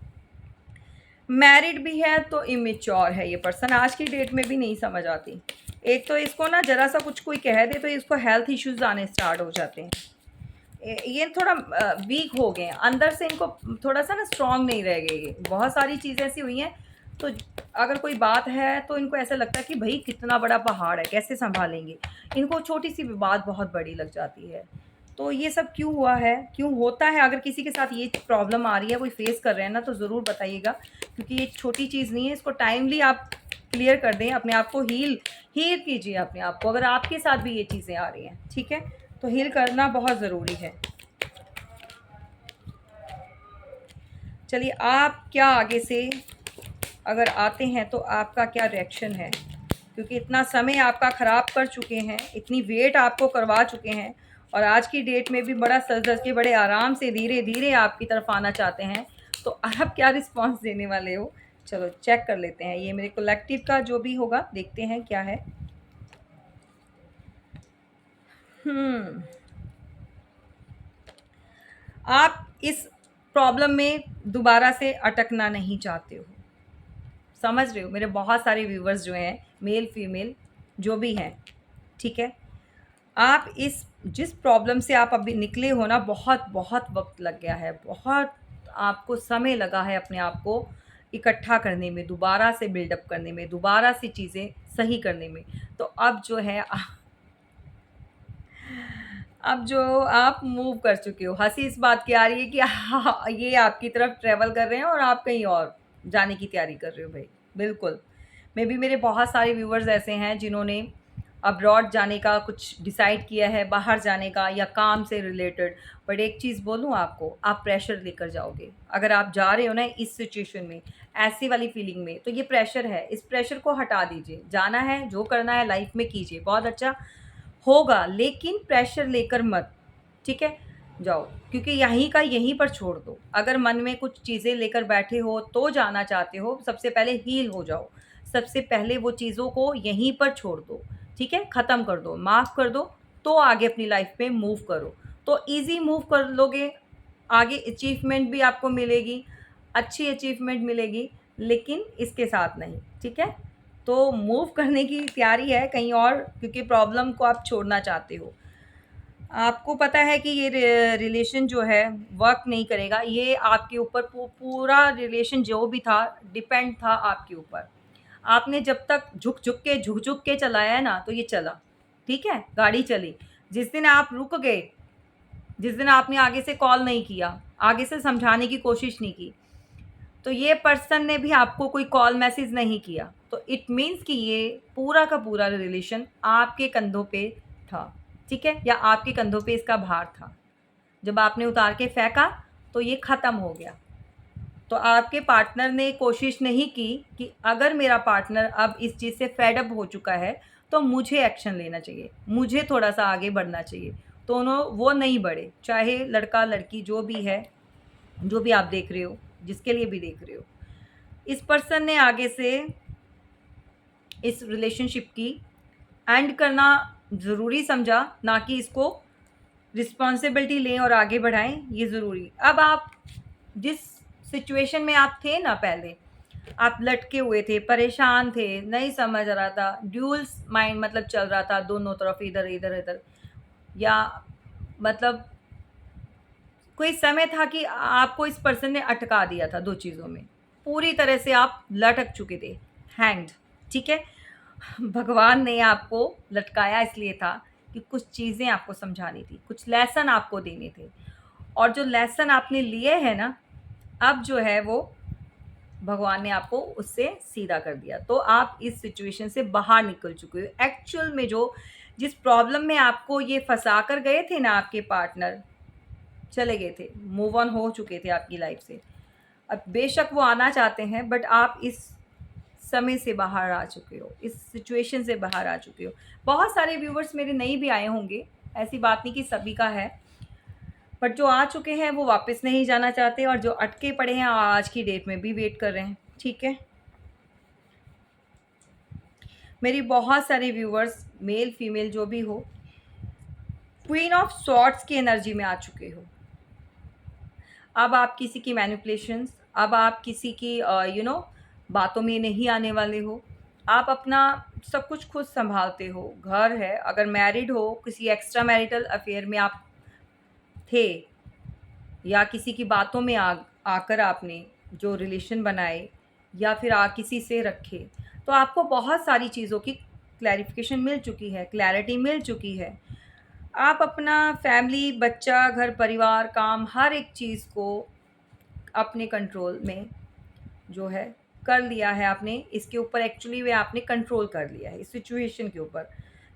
मैरिड भी है तो इमेच्योर है ये पर्सन, आज की डेट में भी नहीं समझ आती। एक तो इसको ना ज़रा सा कुछ कोई कह दे तो इसको हेल्थ इश्यूज़ आने स्टार्ट हो जाते हैं। ये थोड़ा वीक हो गए हैं अंदर से, इनको थोड़ा सा ना स्ट्रांग नहीं रह गए ये। बहुत सारी चीज़ें ऐसी हुई हैं, तो अगर कोई बात है तो इनको ऐसा लगता है कि भाई कितना बड़ा पहाड़ है, कैसे संभालेंगे। इनको छोटी सी भी बात बहुत बड़ी लग जाती है। तो ये सब क्यों हुआ है, क्यों होता है? अगर किसी के साथ ये प्रॉब्लम आ रही है, कोई फेस कर रहे हैं ना, तो ज़रूर बताइएगा, क्योंकि ये छोटी चीज़ नहीं है। इसको टाइमली आप क्लियर कर दें, अपने आप को हील हील कीजिए अपने आप को, अगर आपके साथ भी ये चीज़ें आ रही हैं। ठीक है, तो हील करना बहुत ज़रूरी है। चलिए, आप क्या आगे से अगर आते हैं तो आपका क्या रिएक्शन है, क्योंकि इतना समय आपका ख़राब कर चुके हैं, इतनी वेट आपको करवा चुके हैं, और आज की डेट में भी बड़ा सज-धज के बड़े आराम से धीरे-धीरे आपकी तरफ आना चाहते हैं, तो आप क्या रिस्पॉन्स देने वाले हो? चलो चेक कर लेते हैं, ये मेरे कलेक्टिव का जो भी होगा, देखते हैं क्या है। हुँ। आप इस प्रॉब्लम में दोबारा से अटकना नहीं चाहते हो। समझ रहे हो? मेरे बहुत सारे व्यूवर्स जो हैं, मेल फीमेल जो भी हैं, ठीक है? आप इस जिस प्रॉब्लम से आप अभी निकले हो ना, बहुत बहुत वक़्त लग गया है, बहुत आपको समय लगा है अपने आप को इकट्ठा करने में, दोबारा से बिल्डअप करने में, दोबारा से चीज़ें सही करने में। तो अब जो है अब जो आप मूव कर चुके हो, हँसी इस बात की आ रही है कि ये आपकी तरफ ट्रैवल कर रहे हैं और आप कहीं और जाने की तैयारी कर रहे हो भई, बिल्कुल। मेबी मेरे बहुत सारे व्यूअर्स ऐसे हैं जिन्होंने अब्रॉड जाने का कुछ डिसाइड किया है, बाहर जाने का या काम से रिलेटेड। बट एक चीज़ बोलूँ आपको, आप प्रेशर लेकर जाओगे। अगर आप जा रहे हो ना इस सिचुएशन में, ऐसी वाली फीलिंग में, तो ये प्रेशर है, इस प्रेशर को हटा दीजिए। जाना है, जो करना है लाइफ़ में कीजिए, बहुत अच्छा होगा, लेकिन प्रेशर लेकर मत, ठीक है? जाओ, क्योंकि यहीं का यहीं पर छोड़ दो। अगर मन में कुछ चीज़ें लेकर बैठे हो, तो जाना चाहते हो, सबसे पहले हील हो जाओ। सबसे पहले वो चीज़ों को यहीं पर छोड़ दो, ठीक है? ख़त्म कर दो, माफ़ कर दो, तो आगे अपनी लाइफ़ में मूव करो। तो ईज़ी मूव कर लोगे, आगे अचीवमेंट भी आपको मिलेगी, अच्छी अचीवमेंट मिलेगी, लेकिन इसके साथ नहीं, ठीक है? तो मूव करने की तैयारी है कहीं और, क्योंकि प्रॉब्लम को आप छोड़ना चाहते हो। आपको पता है कि ये रिलेशन जो है वर्क नहीं करेगा, ये आपके ऊपर पूरा रिलेशन जो भी था डिपेंड था आपके ऊपर। आपने जब तक झुक-झुक के चलाया है ना, तो ये चला, ठीक है? गाड़ी चली। जिस दिन आप रुक गए, जिस दिन आपने आगे से कॉल नहीं किया, आगे से समझाने की कोशिश नहीं की, तो ये पर्सन ने भी आपको कोई कॉल मैसेज नहीं किया, तो इट मीन्स कि ये पूरा का पूरा रिलेशन आपके कंधों पे था, ठीक है? या आपके कंधों पे इसका भार था। जब आपने उतार के फेंका, तो ये ख़त्म हो गया। तो आपके पार्टनर ने कोशिश नहीं की कि अगर मेरा पार्टनर अब इस चीज़ से फेड अप हो चुका है, तो मुझे एक्शन लेना चाहिए, मुझे थोड़ा-सा आगे बढ़ना चाहिए। तो वो नहीं बढ़े, चाहे लड़का-लड़की जो भी है, जो भी आप देख रहे हो, जिसके लिए भी देख रहे हो। इस पर्सन ने आगे से इस रिलेशनशिप की एंड करना ज़रूरी समझा, ना कि इसको रिस्पॉन्सिबिलिटी लें और आगे बढ़ाएँ, ये ज़रूरी। अब आप जिस सिचुएशन में आप थे ना पहले, आप लटके हुए थे, परेशान थे, नहीं समझ आ रहा था, ड्यूल माइंड मतलब चल रहा था दोनों तरफ, इधर, इधर, इधर, या मतलब कोई समय था कि आपको इस पर्सन ने अटका दिया था 2 चीज़ों में। पूरी तरह से आप लटक चुके थे, हैंग्ड, ठीक है? भगवान ने आपको लटकाया इसलिए था कि कुछ चीज़ें आपको समझानी थी, कुछ लेसन आपको देने थे, और जो लेसन आपने लिए हैं ना, अब जो है वो भगवान ने आपको उससे सीधा कर दिया। तो आप इस सिचुएशन से बाहर निकल चुके हो। एक्चुअल में जो जिस प्रॉब्लम में आपको ये फँसा कर गए थे ना आपके पार्टनर, चले गए थे, मूव ऑन हो चुके थे आपकी लाइफ़ से। अब बेशक वो आना चाहते हैं, बट आप इस समय से बाहर आ चुके हो, इस सिचुएशन से बाहर आ चुके हो। बहुत सारे व्यूवर्स मेरे नहीं भी आए होंगे, ऐसी बात नहीं कि सभी का है, बट जो आ चुके हैं वो वापस नहीं जाना चाहते, और जो अटके पड़े हैं आज की डेट में भी वेट कर रहे हैं, ठीक है? मेरी बहुत सारे व्यूवर्स मेल फीमेल जो भी हो, क्वीन ऑफ सॉर्ड्स की एनर्जी में आ चुके हो। अब आप किसी की मैनिपुलेशंस, अब आप किसी की बातों में नहीं आने वाले हो। आप अपना सब कुछ खुद सँभालते हो। घर है, अगर मैरिड हो, किसी एक्स्ट्रा मैरिटल अफ़ेयर में आप थे, या किसी की बातों में आकर आपने जो रिलेशन बनाए, या फिर किसी से रखे, तो आपको बहुत सारी चीज़ों की क्लैरिफ़िकेशन मिल चुकी है, क्लैरिटी मिल चुकी है। आप अपना फैमिली, बच्चा, घर परिवार, काम, हर एक चीज़ को अपने कंट्रोल में जो है कर लिया है आपने। इसके ऊपर एक्चुअली में आपने कंट्रोल कर लिया है इस सिचुएशन के ऊपर।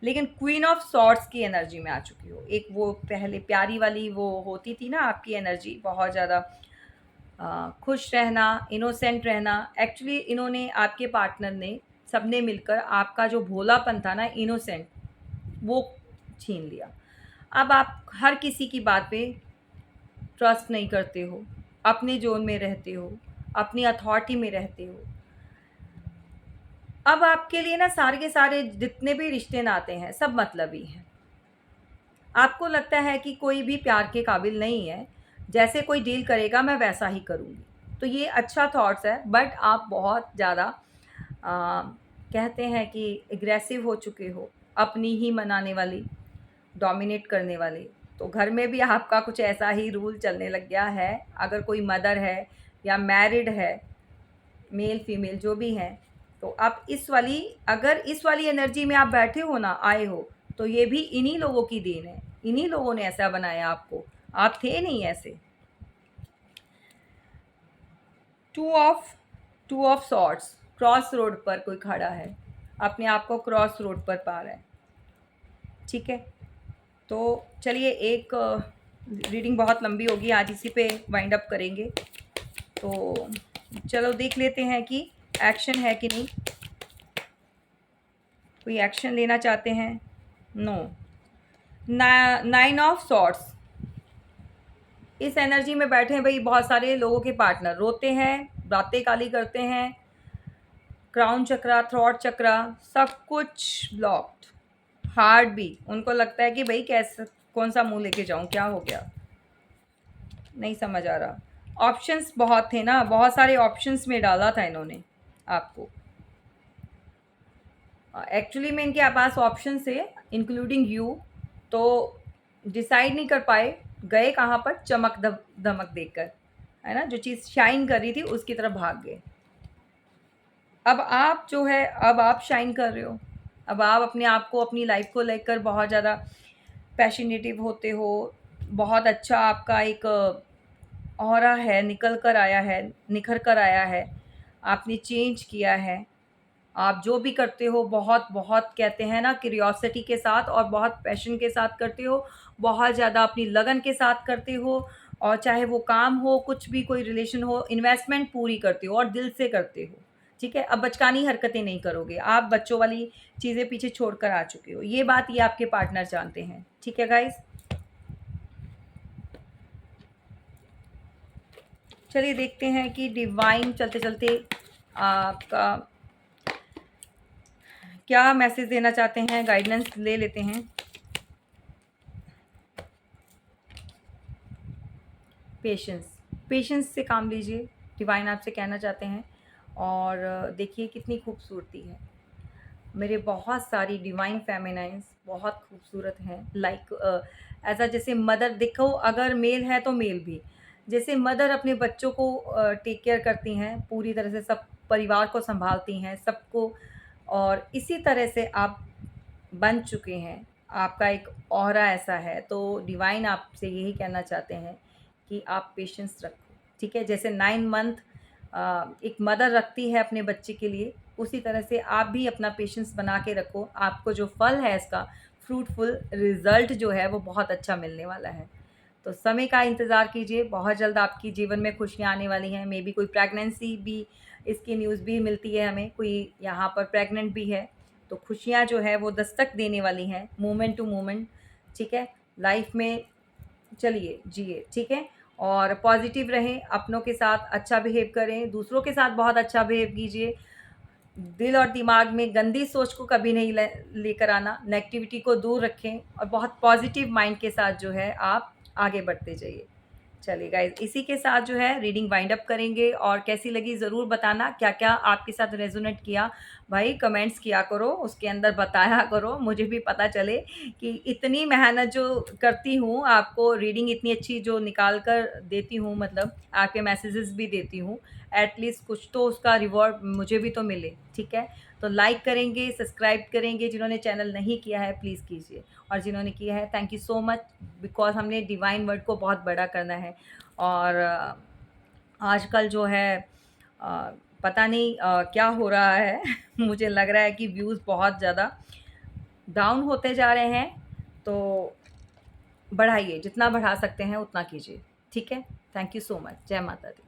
लेकिन क्वीन ऑफ सॉर्ड्स की एनर्जी में आ चुकी हो। एक वो पहले प्यारी वाली वो होती थी ना आपकी एनर्जी, बहुत ज़्यादा खुश रहना, इनोसेंट रहना। एक्चुअली इन्होंने, आपके पार्टनर ने, सबने मिलकर आपका जो भोलापन था ना, इनोसेंट, वो छीन लिया। अब आप हर किसी की बात पे ट्रस्ट नहीं करते हो, अपने ज़ोन में रहते हो, अपनी अथॉरिटी में रहते हो। अब आपके लिए ना सारे के सारे जितने भी रिश्ते नाते हैं सब मतलबी हैं। आपको लगता है कि कोई भी प्यार के काबिल नहीं है, जैसे कोई डील करेगा मैं वैसा ही करूँगी। तो ये अच्छा थॉट्स है, बट आप बहुत ज़्यादा कहते हैं कि एग्रेसिव हो चुके हो, अपनी ही मनाने वाली, डोमिनेट करने वाली। तो घर में भी आपका कुछ ऐसा ही रूल चलने लग गया है। अगर कोई मदर है या मैरिड है, मेल फीमेल जो भी हैं, तो आप अगर इस वाली एनर्जी में आप बैठे हो ना, आए हो, तो ये भी इन्हीं लोगों की देन है। इन्हीं लोगों ने ऐसा बनाया आपको, आप थे नहीं ऐसे। Two of swords, cross road पर कोई खड़ा है, अपने आप को क्रॉस रोड पर पा रहा है। ठीक है, तो चलिए, एक रीडिंग बहुत लंबी होगी, आज इसी पे वाइंड अप करेंगे। तो चलो देख लेते हैं कि एक्शन है कि नहीं, कोई एक्शन लेना चाहते हैं। नो। 9 ऑफ सॉर्ड्स, इस एनर्जी में बैठे हैं भाई बहुत सारे लोगों के पार्टनर, रोते हैं, बातें काली करते हैं, क्राउन चक्रा, थ्रॉट चक्रा, सब कुछ ब्लॉक्ड। हार्ट भी, उनको लगता है कि भाई कैसे, कौन सा मुंह लेके जाऊं, क्या हो गया, नहीं समझ आ रहा। ऑप्शंस बहुत थे ना, बहुत सारे ऑप्शंस में डाला था इन्होंने आपको। एक्चुअली में इनके पास ऑप्शन थे, इंक्लूडिंग यू, तो डिसाइड नहीं कर पाए, गए कहाँ पर, चमक धमक देखकर, है ना, जो चीज़ शाइन कर रही थी उसकी तरफ भाग गए। अब आप जो है, अब आप शाइन कर रहे हो, अब आप अपने आप को, अपनी लाइफ को लेकर बहुत ज़्यादा पैशनेटिव होते हो, बहुत अच्छा आपका एक ऑरा है, निकल कर आया है, निखर कर आया है, आपने चेंज किया है। आप जो भी करते हो बहुत बहुत कहते हैं ना, क्यूरियोसिटी के साथ और बहुत पैशन के साथ करते हो, बहुत ज़्यादा अपनी लगन के साथ करते हो, और चाहे वो काम हो, कुछ भी, कोई रिलेशन हो, इन्वेस्टमेंट पूरी करते हो और दिल से करते हो। ठीक है, अब बचकानी हरकतें नहीं करोगे, आप बच्चों वाली चीज़ें पीछे छोड़कर आ चुके हो, ये बात ये आपके पार्टनर जानते हैं। ठीक है गाइस, चलिए देखते हैं कि डिवाइन चलते चलते आपका क्या मैसेज देना चाहते हैं, गाइडेंस ले लेते हैं। पेशेंस, पेशेंस से काम लीजिए, डिवाइन आपसे कहना चाहते हैं। और देखिए कितनी खूबसूरती है, मेरे बहुत सारी डिवाइन फेमिनाइंस बहुत खूबसूरत हैं। लाइक ऐसा जैसे मदर, देखो अगर मेल है तो मेल भी, जैसे मदर अपने बच्चों को टेक केयर करती हैं, पूरी तरह से सब परिवार को संभालती हैं सबको, और इसी तरह से आप बन चुके हैं। आपका एक ऑरा ऐसा है, तो डिवाइन आपसे यही कहना चाहते हैं कि आप पेशेंस रखो। ठीक है, जैसे 9 मंथ एक मदर रखती है अपने बच्चे के लिए, उसी तरह से आप भी अपना पेशेंस बना के रखो। आपको जो फल है इसका, फ्रूटफुल रिज़ल्ट जो है वो बहुत अच्छा मिलने वाला है। तो समय का इंतज़ार कीजिए, बहुत जल्द आपकी जीवन में खुशियाँ आने वाली हैं। मे बी कोई प्रेगनेंसी भी, इसकी न्यूज़ भी मिलती है हमें, कोई यहाँ पर प्रेग्नेंट भी है, तो खुशियाँ जो है वो दस्तक देने वाली हैं, मोमेंट टू मोमेंट। ठीक है, लाइफ में चलिए जिए। ठीक है, और पॉजिटिव रहें, अपनों के साथ अच्छा बिहेव करें, दूसरों के साथ बहुत अच्छा बिहेव कीजिए। दिल और दिमाग में गंदी सोच को कभी नहीं लेकर आना, नेगेटिविटी को दूर रखें और बहुत पॉजिटिव माइंड के साथ जो है आप आगे बढ़ते जाइए। चलिए गाइज, इसी के साथ जो है रीडिंग वाइंड अप करेंगे, और कैसी लगी ज़रूर बताना, क्या क्या आपके साथ रेजोनेट किया भाई, कमेंट्स किया करो, उसके अंदर बताया करो, मुझे भी पता चले कि इतनी मेहनत जो करती हूँ, आपको रीडिंग इतनी अच्छी जो निकाल कर देती हूँ, मतलब आपके मैसेजेस भी देती हूँ, एटलीस्ट कुछ तो उसका रिवॉर्ड मुझे भी तो मिले। ठीक है, तो लाइक करेंगे, सब्सक्राइब करेंगे, जिन्होंने चैनल नहीं किया है प्लीज़ कीजिए, और जिन्होंने किया है thank you so much, because हमने डिवाइन वर्ड को बहुत बड़ा करना है। और आजकल जो है पता नहीं क्या हो रहा है मुझे लग रहा है कि व्यूज़ बहुत ज़्यादा डाउन होते जा रहे हैं, तो बढ़ाइए, जितना बढ़ा सकते हैं उतना कीजिए। ठीक है, थैंक यू सो मच, जय माता दी।